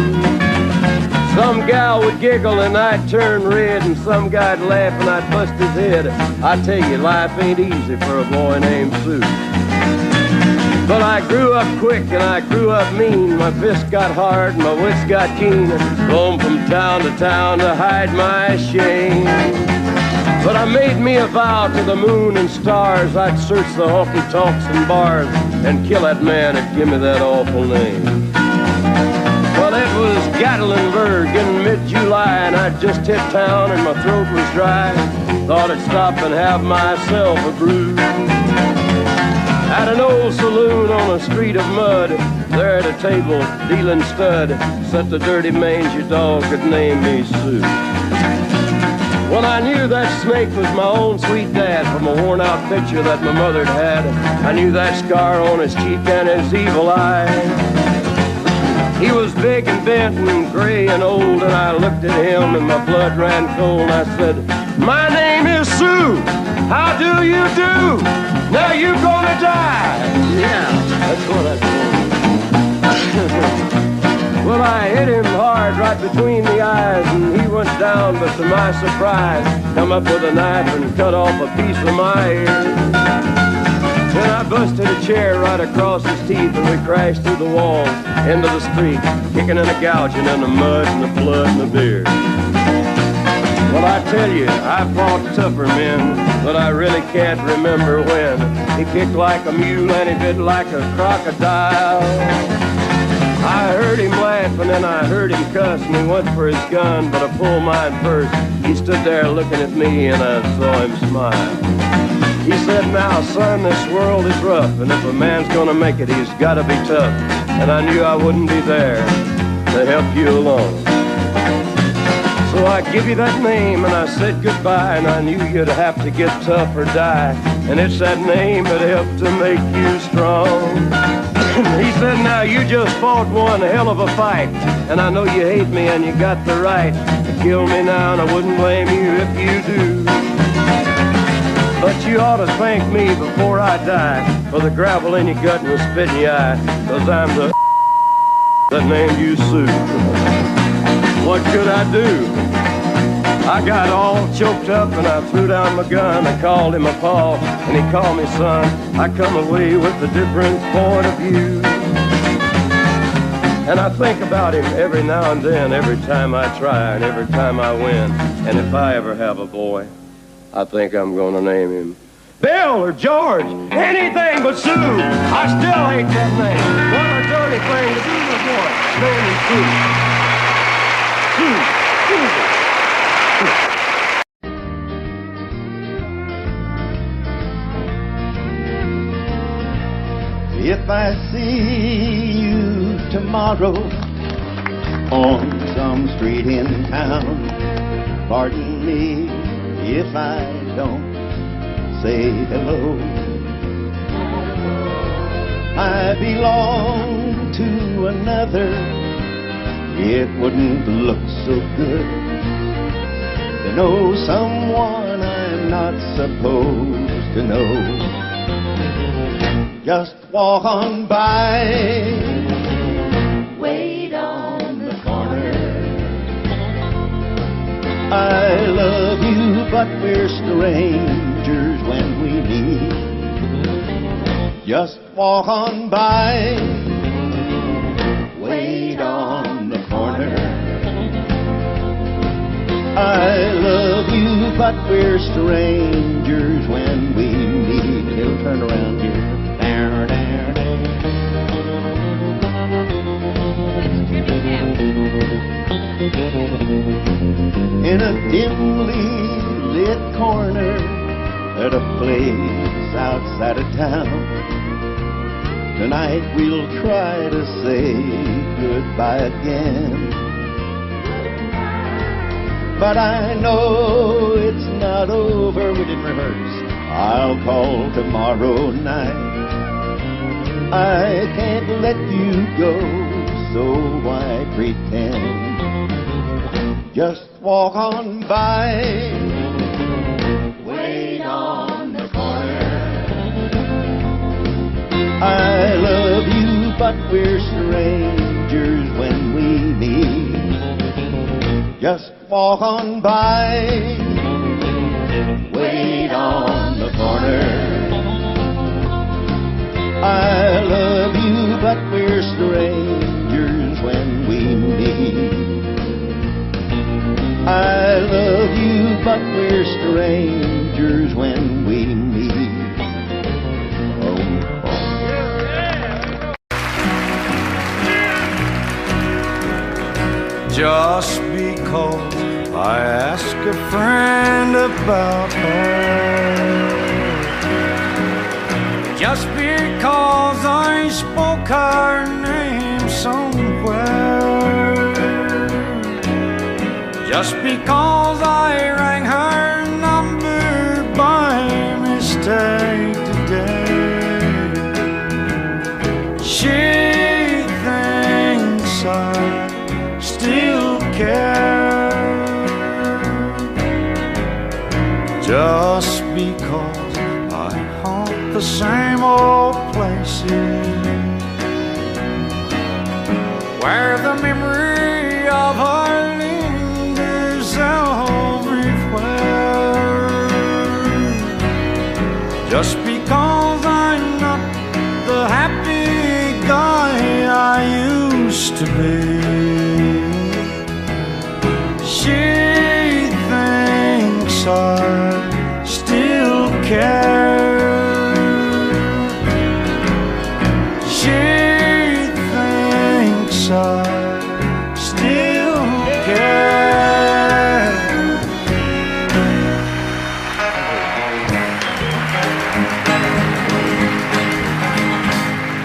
Some gal would giggle and I'd turn red, and some guy'd laugh and I'd bust his head. I tell you, life ain't easy for a boy named Sue. But I grew up quick and I grew up mean. My fists got hard and my wits got keen. Roamed from town to town to hide my shame. But I made me a vow to the moon and stars, I'd search the honky-tonks and bars and kill that man that give me that awful name. Well, it was Gatlinburg in mid-July, and I'd just hit town and my throat was dry. Thought I'd stop and have myself a brew. At an old saloon on a street of mud, there at a table, dealing stud, sat the dirty mangy dog that named me Sue. Well, I knew that snake was my own sweet dad from a worn-out picture that my mother'd had. I knew that scar on his cheek and his evil eye. He was big and bent and gray and old, and I looked at him and my blood ran cold. And I said, "My name is Sue. How do you do? Now you gonna die." Yeah, that's what I told him. Well, I hit him hard right between the eyes, and he went down, but to my surprise, come up with a knife and cut off a piece of my ear. Then I busted a chair right across his teeth, and we crashed through the wall into the street, kicking and a gouging in the mud and the blood and the beer. Well, I tell you, I fought tougher men, but I really can't remember when. He kicked like a mule and he bit like a crocodile. I heard him laugh and then I heard him cuss, and he went for his gun, but I pulled mine first. He stood there looking at me and I saw him smile. He said, "Now, son, this world is rough, and if a man's gonna make it, he's gotta be tough." And I knew I wouldn't be there to help you along. So I give you that name and I said goodbye, and I knew you'd have to get tough or die. And it's that name that helped to make you strong. He said, "Now you just fought one hell of a fight, and I know you hate me and you got the right to kill me now, and I wouldn't blame you if you do. But you ought to thank me before I die for the gravel in your gut and the spit in your eye, 'cause I'm the that named you Sue." What could I do? I got all choked up and I threw down my gun. I called him a paw and he called me son. I come away with a different point of view. And I think about him every now and then, every time I try and every time I win. And if I ever have a boy, I think I'm gonna name him Bill or George, anything but Sue. I still hate that name. What a dirty thing to do to a boy. Name him Sue. Sue. Sue. If I see you tomorrow on some street in town, pardon me if I don't say hello. I belong to another. It wouldn't look so good to know someone I'm not supposed to know. Just walk on by, wait on the corner. I love you, but we're strangers when we meet. Just walk on by, wait on the corner. I love you, but we're strangers when we meet. He'll turn around here. In a dimly lit corner at a place outside of town, tonight we'll try to say goodbye again. But I know it's not over. We didn't rehearse. I'll call tomorrow night. I can't let you go, so why pretend? Just walk on by. Wait on the corner. I love you, but we're strangers when we meet. Just walk on by. Wait on the corner. I love you, but we're strangers when we meet. I love you, but we're strangers when we meet. Just because I ask a friend about her, just because I spoke her name somewhere, just because I rang her number by mistake today, she thinks I still care. Just because I haunt the same old places where the memory of her lingers everywhere. Just because I'm not the happy guy I used to be, she thinks I still care. She thinks I still care.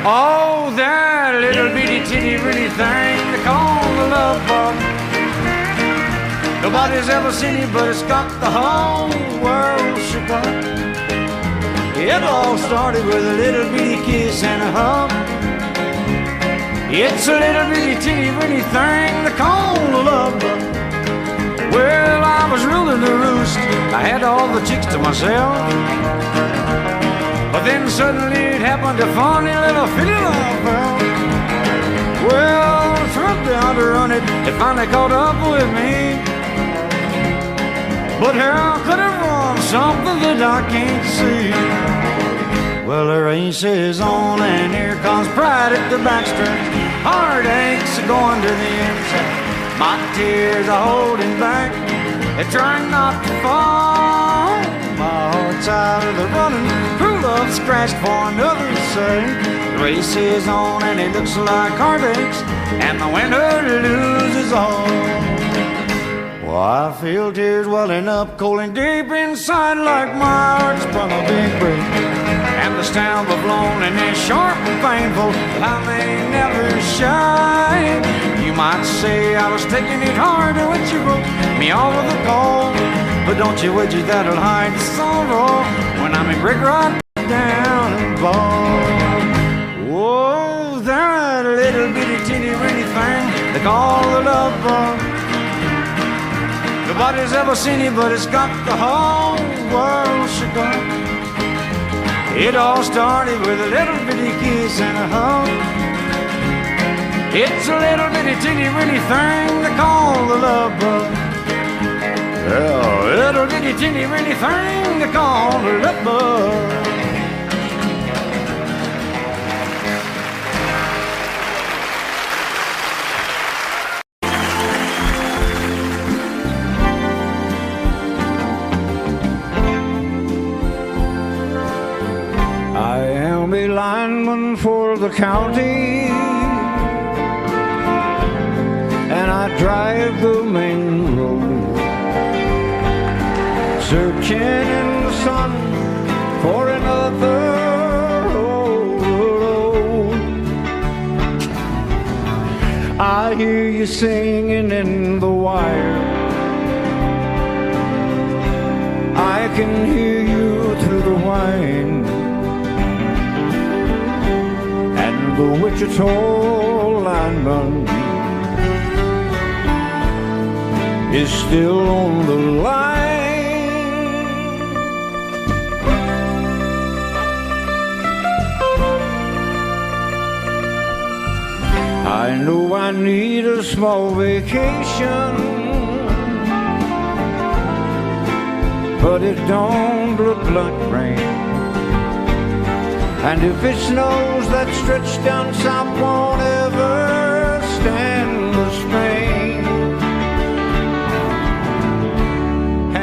Oh, that little bitty titty bitty thing they call the love bug. Nobody's ever seen it, but it's got the whole world shook up. It all started with a little bitty kiss and a hug. It's a little bitty teeny bitty thing they call a love bug. Well, I was ruling the roost, I had all the chicks to myself. But then suddenly it happened, a funny little feeling I felt. Well, I tried down to run it, it finally caught up with me. But how could it run something that I can't see? Well, the race is on and here comes pride at the backstretch. Heartaches are going to the inside. My tears are holding back. They're trying not to fall. My heart's out of the running. True love scratched for another's sake. The race is on and it looks like heartaches, and the winner loses all. Well, I feel tears welling up cold and deep inside, like my heart's sprung a big break. And the stamp of loneliness sharp and painful, I may never shine. You might say I was taking it hard when you wrote me over the cold, but don't you widget that'll hide the sorrow when I'm in brick right down and bald. Whoa, that little bitty teeny weeny thing they call the love bug. Nobody's ever seen it, but it's got the whole world shook up. It all started with a little bitty kiss and a hug. It's a little bitty teeny weeny thing they call the love bug. Yeah, a little bitty teeny weeny thing they call the love bug. I am a lineman for the county, and I drive the main road, searching in the sun for another road. I hear you singing in the wire, I can hear you through the whine. the Wichita lineman is still on the line. I know I need a small vacation, but it don't look like rain. And if it snows, that stretch down south won't ever stand the strain.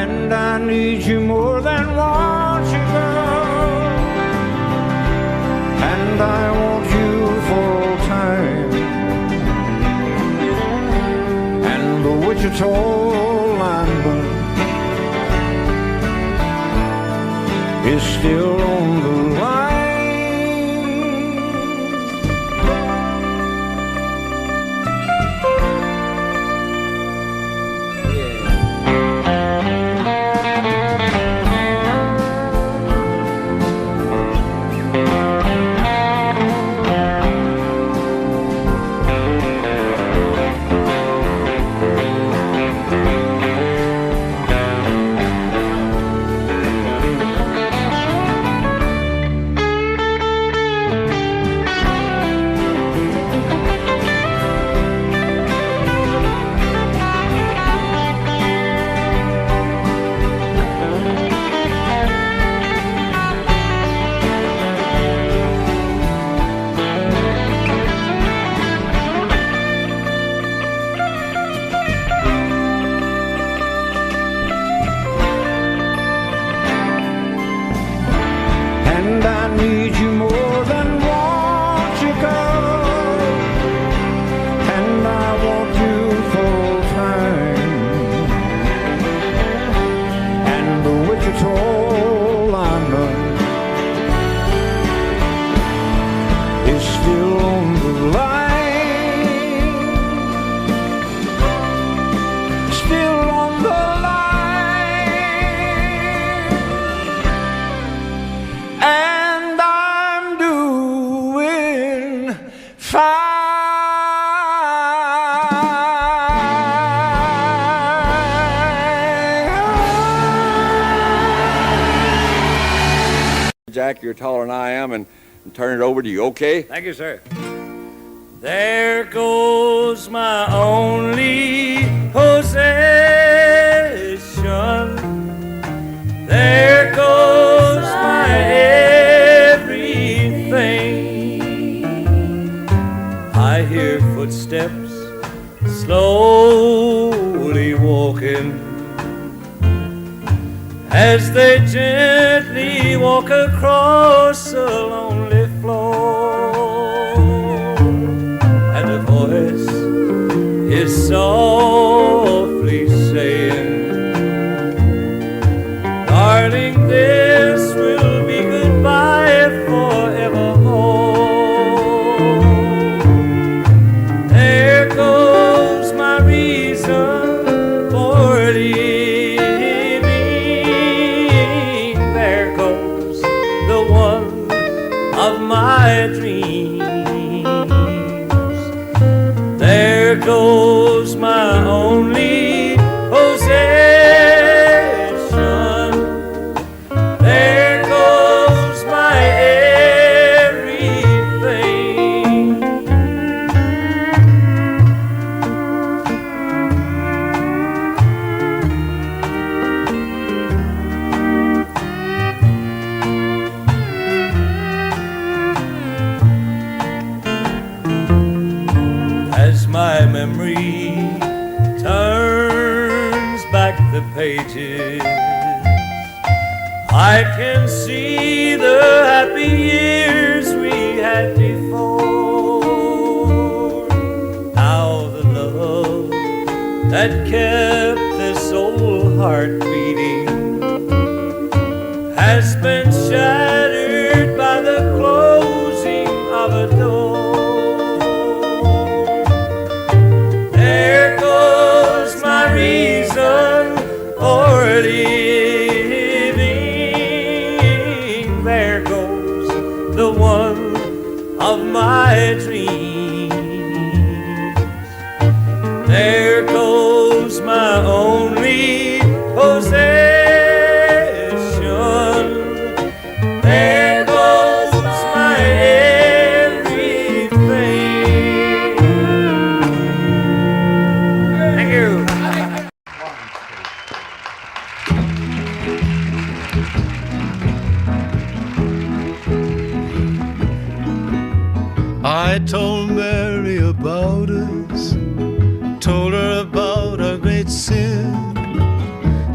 And I need you more than want you, girl, and I want you full time. And the Wichita lineman is still on the line. And I need you more than want you, girl, and I want you full time. And the Wichita lineman is still on the line, still on the and I'm doing fine. Jack, you're taller than I am, and turn it over to you, okay? Thank you, sir. There goes my only possession. There goes my everything. I hear footsteps slowly walking as they gently walk across a lonely floor, and a voice is softly saying, darling, this will be goodbye forevermore. There goes my reason for living. There goes the one of my dreams. There goes my only possession. There goes my everything. As my memory turns back the pages, I can see the happy years we had before. Now the love that kept this old heart beating has been shattered by the closing of a door. There goes my reason for living. There goes the one of my dreams. There goes my only possession. There goes my everything. Thank you. I told Mary about us, told her about our great sin.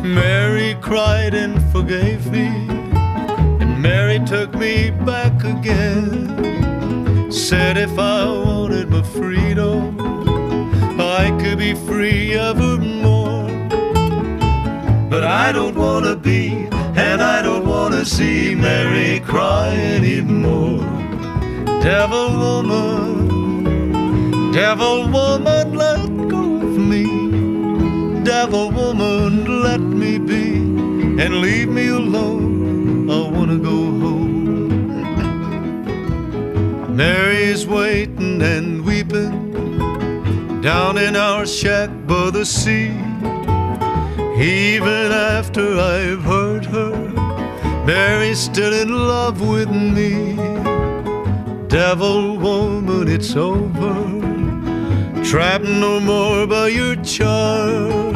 Mary cried and forgave me, and Mary took me back again. Said if I wanted my freedom, I could be free evermore. But I don't want to be, and I don't want to see Mary cry anymore. Devil woman, let go of me. Devil woman, let me be, and leave me alone. I wanna go home. Mary's waiting and weeping down in our shack by the sea. Even after I've hurt her, Mary's still in love with me. Devil woman, it's over. Trapped no more by your charms.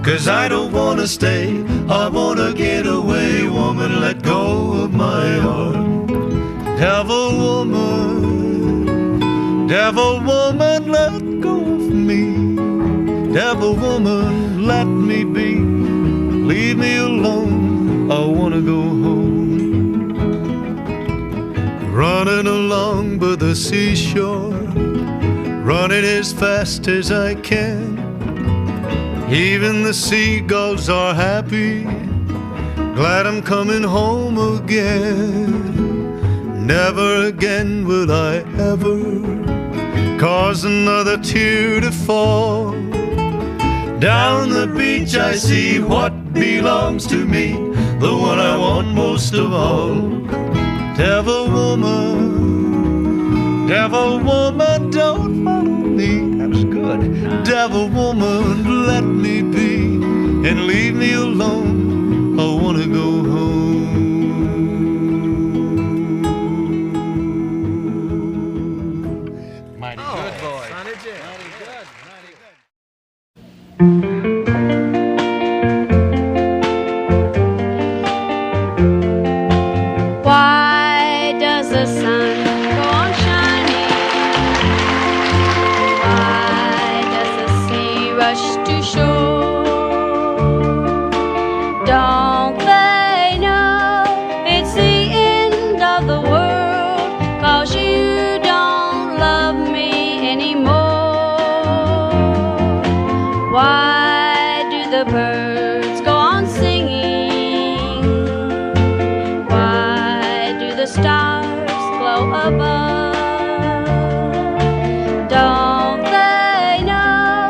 'Cause I don't wanna stay, I wanna get away. Woman, let go of my arm. Devil woman, let go of me. Devil woman, let me be. Leave me alone, I wanna go home. Running along by the seashore, running as fast as I can. Even the seagulls are happy, glad I'm coming home again. Never again will I ever cause another tear to fall. Down the beach I see what belongs to me, the one I want most of all. Devil woman, don't follow me. That was good. Devil woman, let me be, and leave me alone. I wanna go home. Mighty good, boy. Sonny Jim. Mighty good. Mighty good. Why does the sun go on shining? Why does the sea rush to shore? Don't they know it's the end of the world? 'Cause you don't love me anymore. Why do the birds go on singing? Why do the stars glow above? Don't they know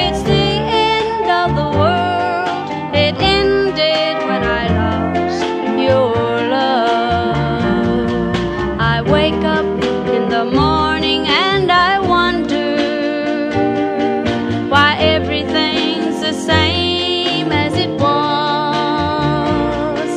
it's the end of the world? It ended when I lost your love. I wake up in the morning and I wonder why everything's the same as it was.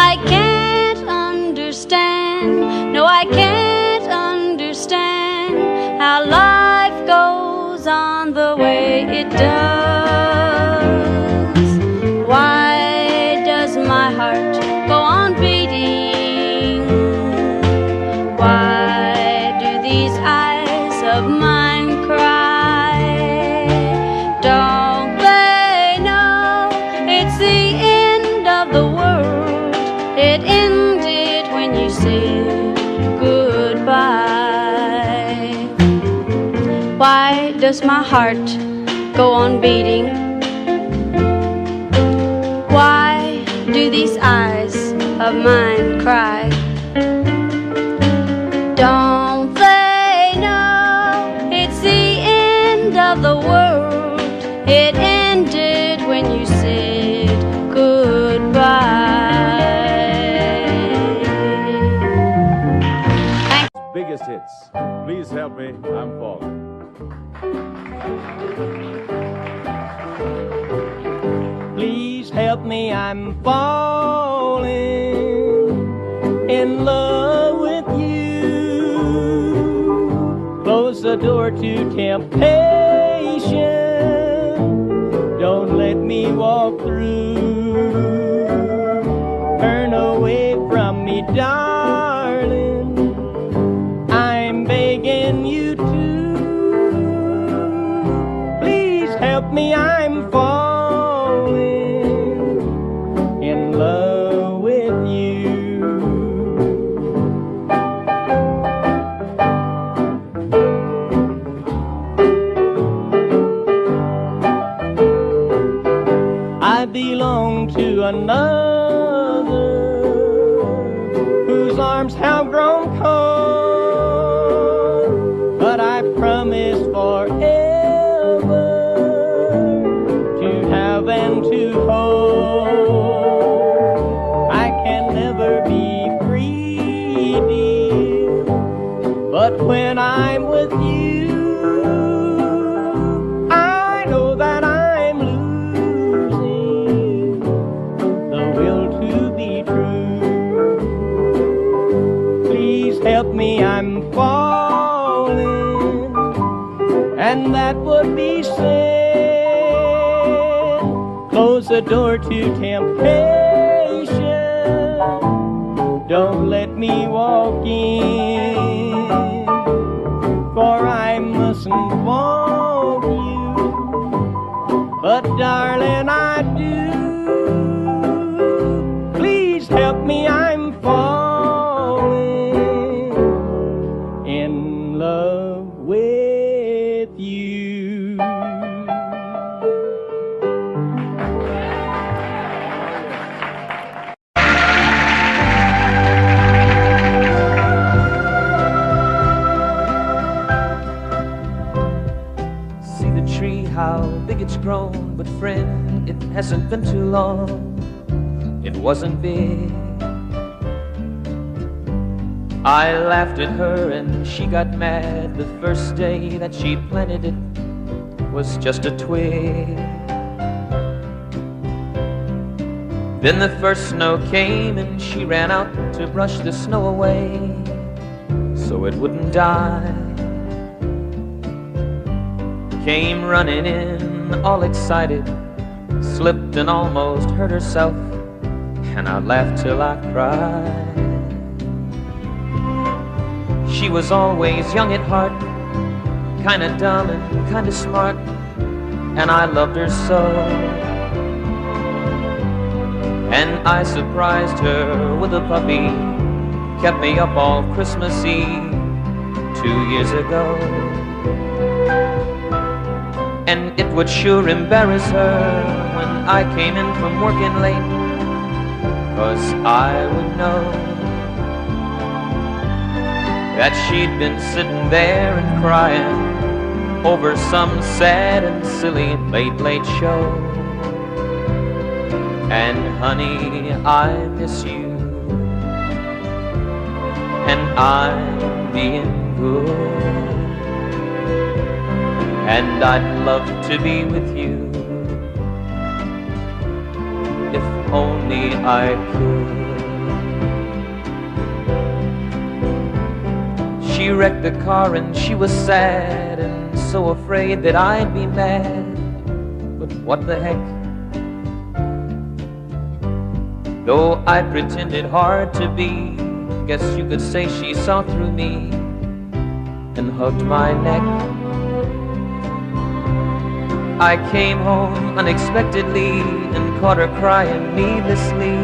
I can't understand, no I can't understand how life goes on the way it does. Why does my heart go on beating? Why do these eyes of mine cry? Don't they know it's the end of the world? It ended when you said goodbye. Why does my heart go on beating? Why do these eyes of mine cry? Don't they know it's the end of the world? It ended when you said goodbye. greatest hits. Please help me, I'm falling. Please help me, I'm falling in love with you. Close the door to temptation. Don't let me walk through. Turn away from me, darling. I'm begging you to. Please help me, I'm falling in love with you. I belong to another whose arms have grown cold, but I promise forever to have and to hold. I can never be free, dear, but when I'm with you, I know that I'm losing the will to be true. Please help me, I'm falling, and that would be sin. Close the door to temptation. Don't let me walk in, for I mustn't want you. But darling, I do. Please help me, I'm falling in love with you. See the tree, how big it's grown, but friend, it hasn't been too long. It wasn't big. I laughed at her and she got mad. The first day that she planted it was just a twig. Then the first snow came and she ran out to brush the snow away so it wouldn't die. Came running in all excited, slipped and almost hurt herself, and I laughed till I cried. She was always young at heart, kinda dumb and kinda smart, and I loved her so. And I surprised her with a puppy, kept me up all Christmas Eve 2 years ago. And it would sure embarrass her when I came in from working late, 'cause I would know that she'd been sitting there and crying over some sad and silly late show. And honey, I miss you, and I'm being good, and I'd love to be with you if only I could. She wrecked the car and she was sad and so afraid that I'd be mad. But what the heck? Though I pretended hard to be, guess you could say she saw through me and hugged my neck. I came home unexpectedly and caught her crying needlessly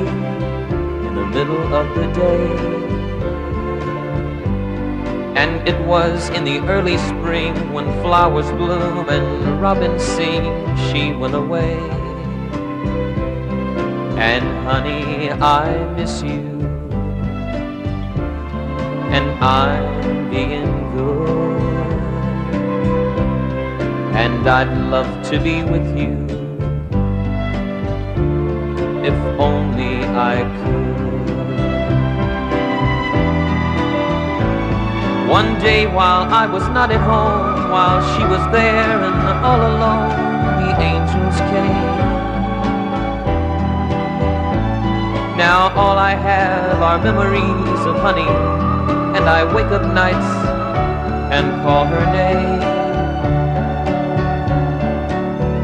in the middle of the day. And it was in the early spring when flowers bloom and robins sing, she went away. And honey, I miss you, and I'm being good, and I'd love to be with you if only I could. One day while I was not at home, while she was there and all alone, the angels came. Now all I have are memories of honey, and I wake up nights and call her name.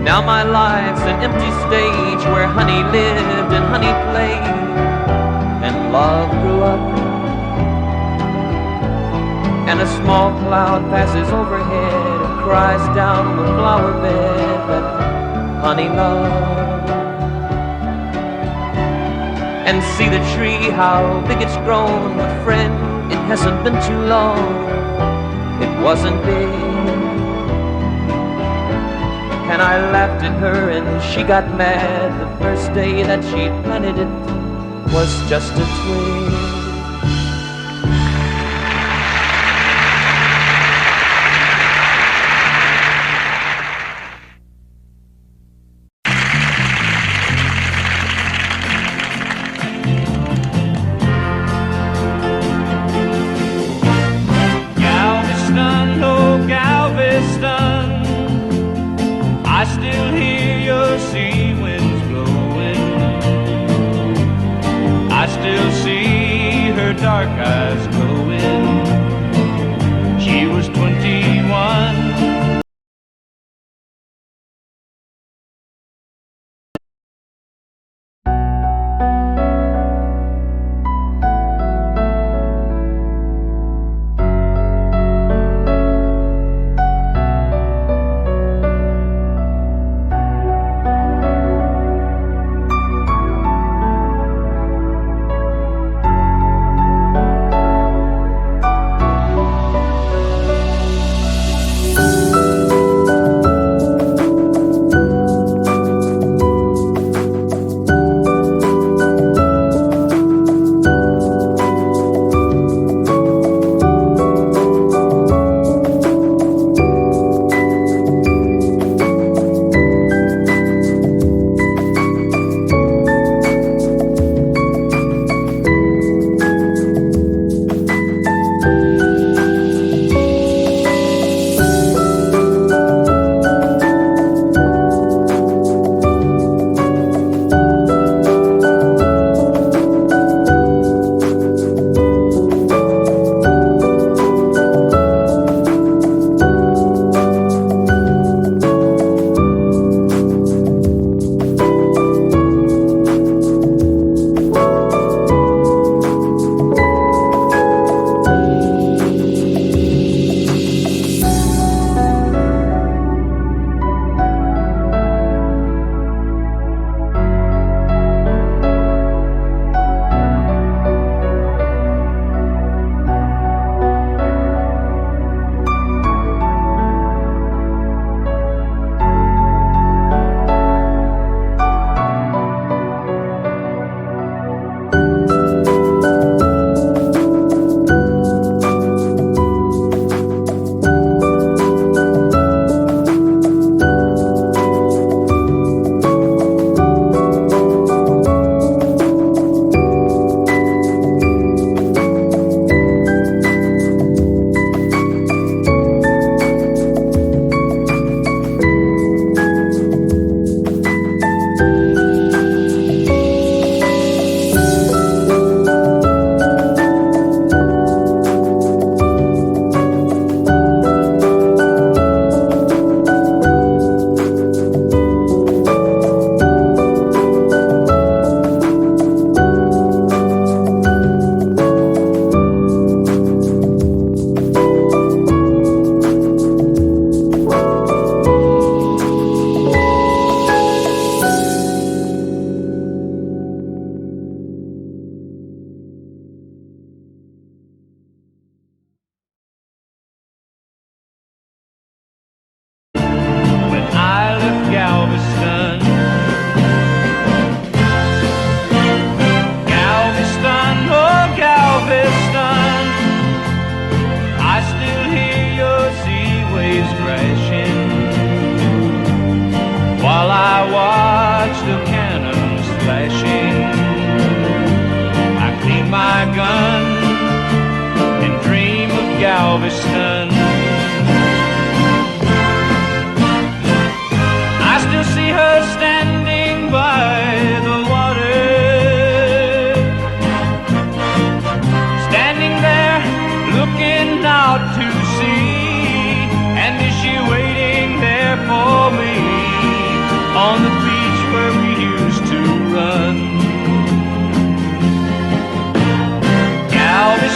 Now my life's an empty stage where honey lived and honey played and love grew up. And a small cloud passes overhead and cries down the flower bed that honey loved. And see the tree, how big it's grown, but friend, it hasn't been too long, it wasn't big. And I laughed at her and she got mad. The first day that she planted it was just a twig. Galveston, oh Galveston, I still hear your sea winds blowing. I still see her dark eyes glowing. She was 21.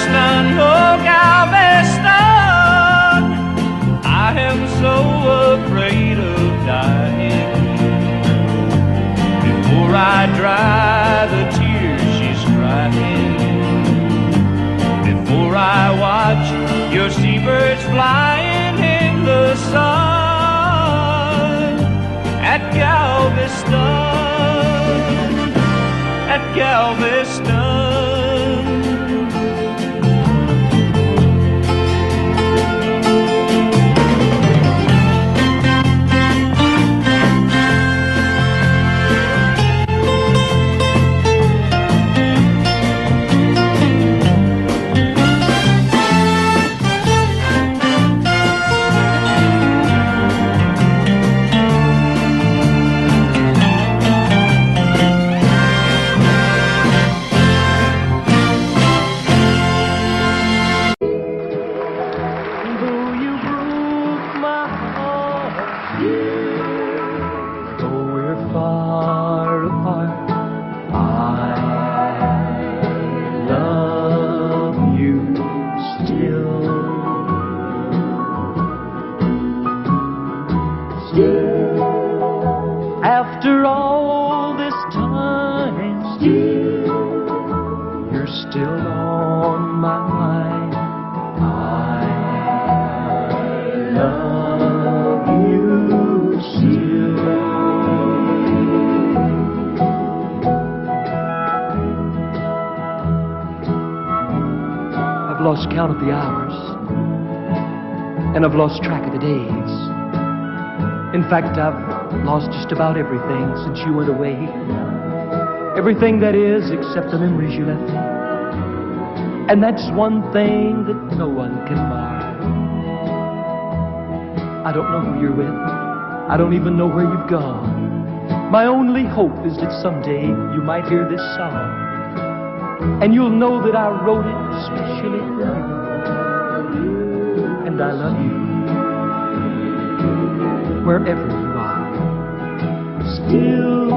Galveston, oh Galveston, I am so afraid of dying. Before I dry the tears she's crying, before I watch your seabirds flying in the sun, at Galveston, at Galveston. After all this time, you're still on my mind. I love you still. I've lost count of the hours, and I've lost track of the days. In fact, I've lost just about everything since you went away. Everything that is, except the memories you left me. And that's one thing that no one can buy. I don't know who you're with. I don't even know where you've gone. My only hope is that someday you might hear this song, and you'll know that I wrote it especially for you. And I love you wherever you are. Still,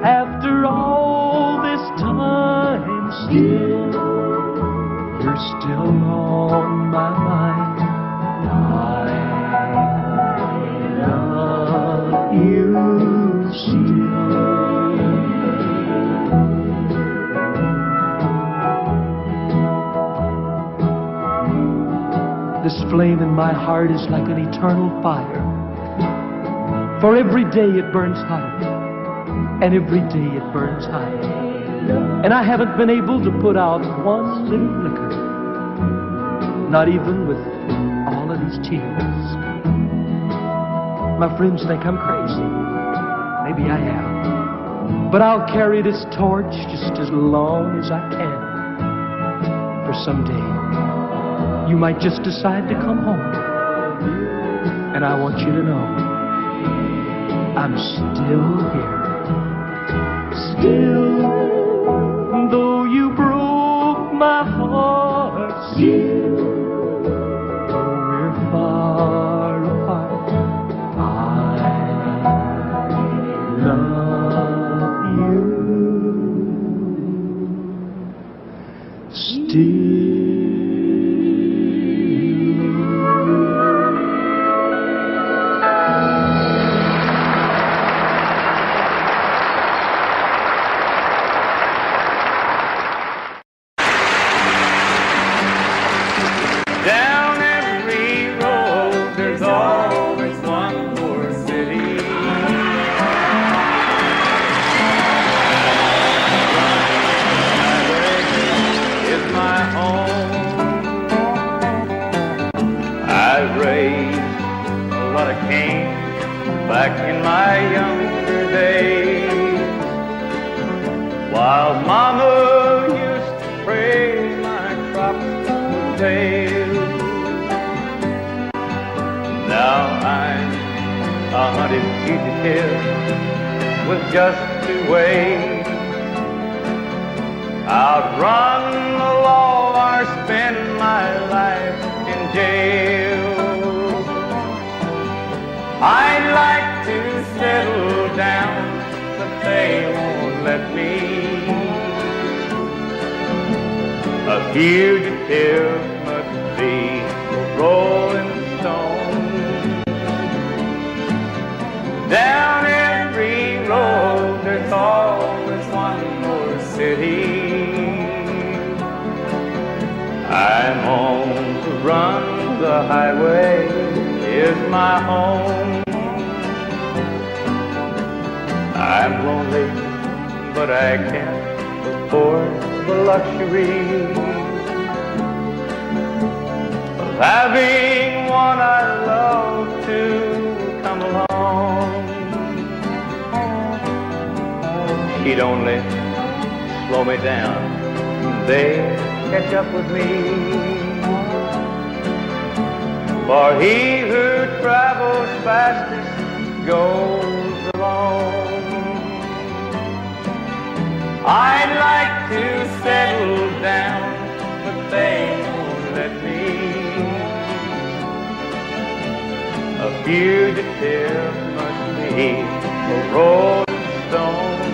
after all this time, still, you're still on my mind. I love you still. This flame in my heart is like an eternal fire. For every day it burns hotter, and every day it burns higher. And I haven't been able to put out one little flicker, not even with all of these tears. My friends think I'm crazy. Maybe I am. But I'll carry this torch just as long as I can. For someday, you might just decide to come home. And I want you to know I'm still here. Still, though you broke my heart, still, though we're far apart, I love you still. Back in my younger days, while Mama used to pray my crops would fail. Now I'm a hunted fugitive with just 2 ways: outrun the law or spend my life in jail. I'd like to settle down, but they won't let me. A fugitive must be a rolling stone. Down every road there's always one more city. I'm on the run, the highway is my home. I'm lonely, but I can't afford the luxury of having one I love to come along. She'd only slow me down, they'd catch up with me. For he who travels fastest goes alone. I'd like to settle down, but they won't let me. A fugitive must be a rolling stone.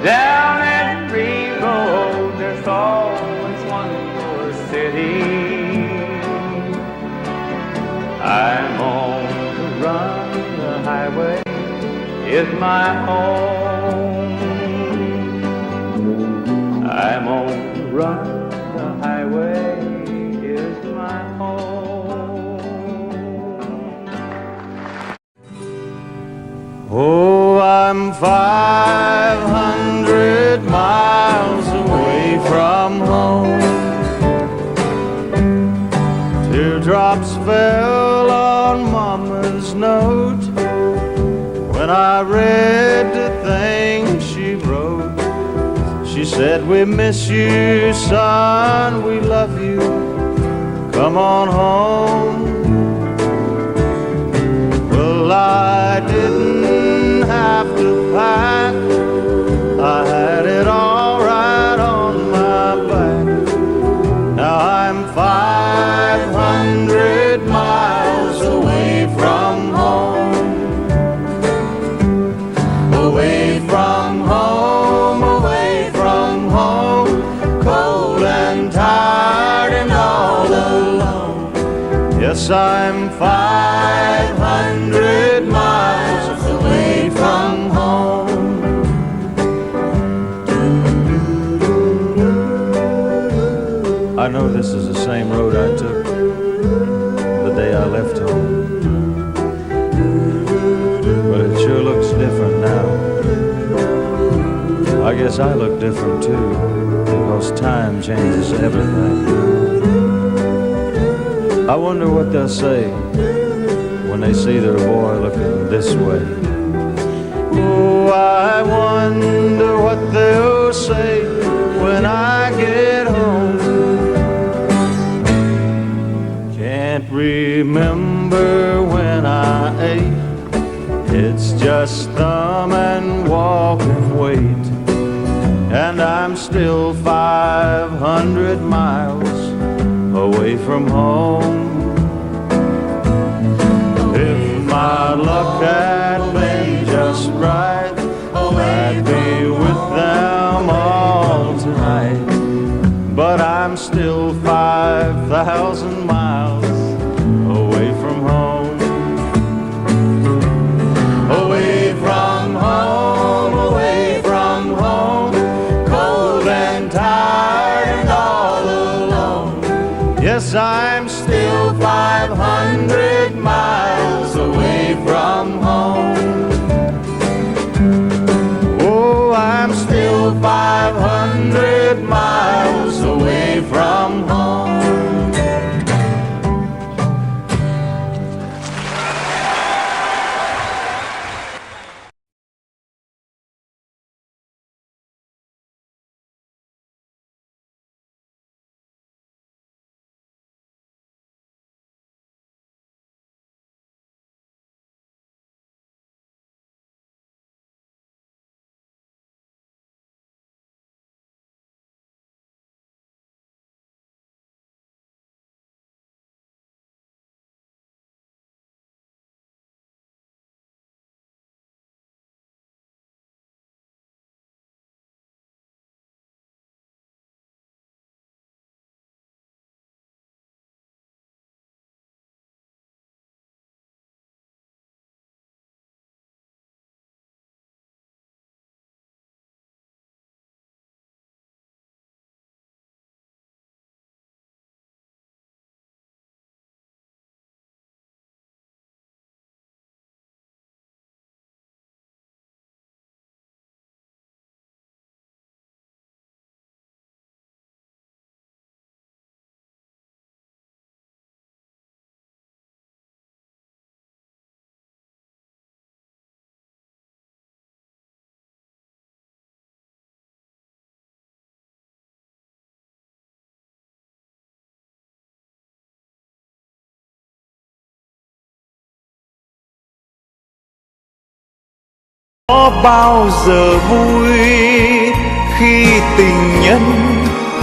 Down every road there's always one more city. I'm on the run, the highway is my home. I'm on the run, the highway is my home. Oh, I'm 500 miles away from home. Teardrops fell on Mama's note when I read the things she wrote. She said, we miss you, son, we love you, come on home. Well, I didn't have to pack, I had it all right on my back. Now I'm 500 miles away from home. Away from home, away from home, cold and tired and all alone. Yes, I'm 500 miles away from home. I know this is the same road I took the day I left home, but it sure looks different now. I guess I look different too, because time changes everything. I wonder what they'll say when they see their boy looking this way. Oh, I wonder what they'll say when I get home. Can't remember when I ate, it's just thumb and walk and wait. And I'm still 500 miles away from home. If my luck had been just right, I'd be with them all tonight. But I'm still 5,000 miles away from home. Away from home, away from home, cold and tired and all alone. Yes, I'm still 500 miles away from home. Oh, I'm still 500 miles away from home. có bao giờ vui khi tình nhân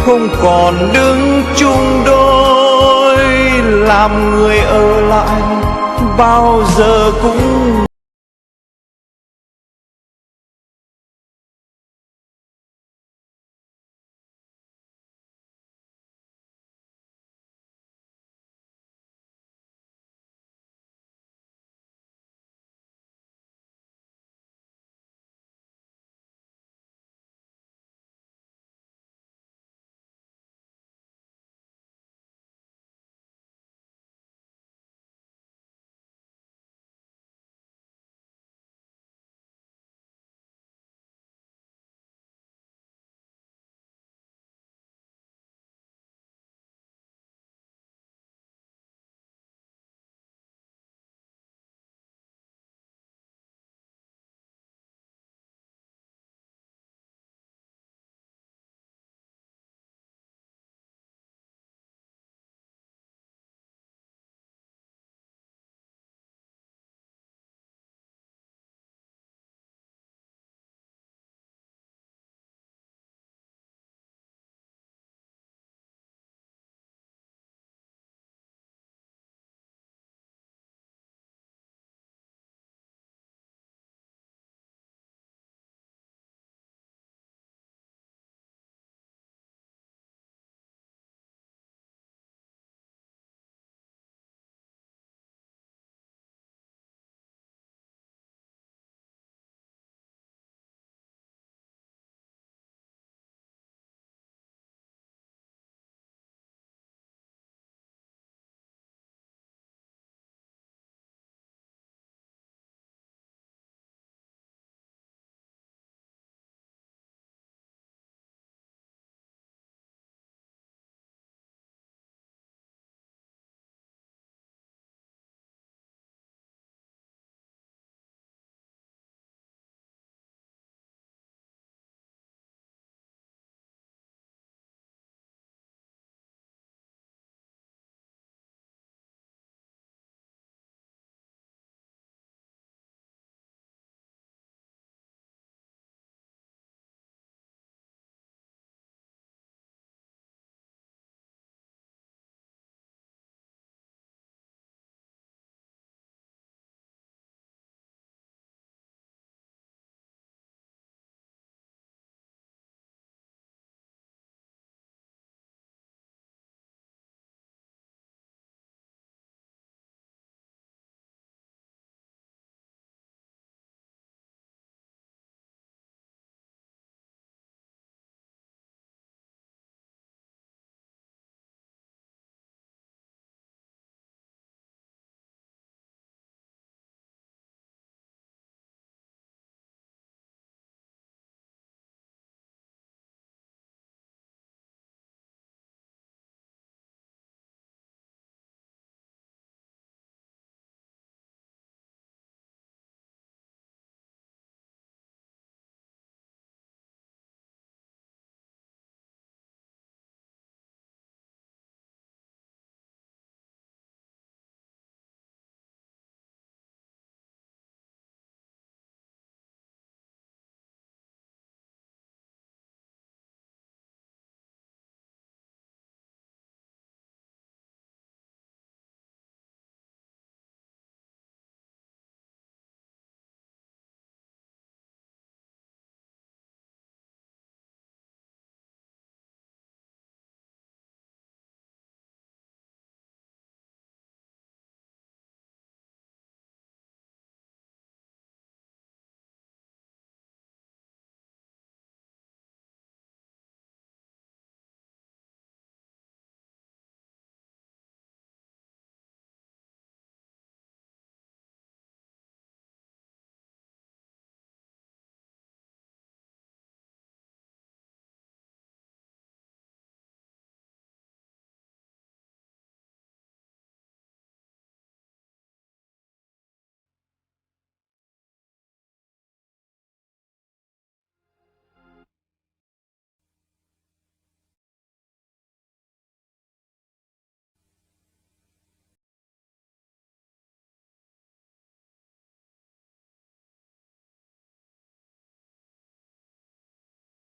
không còn đứng chung đôi, làm người ở lại bao giờ cũng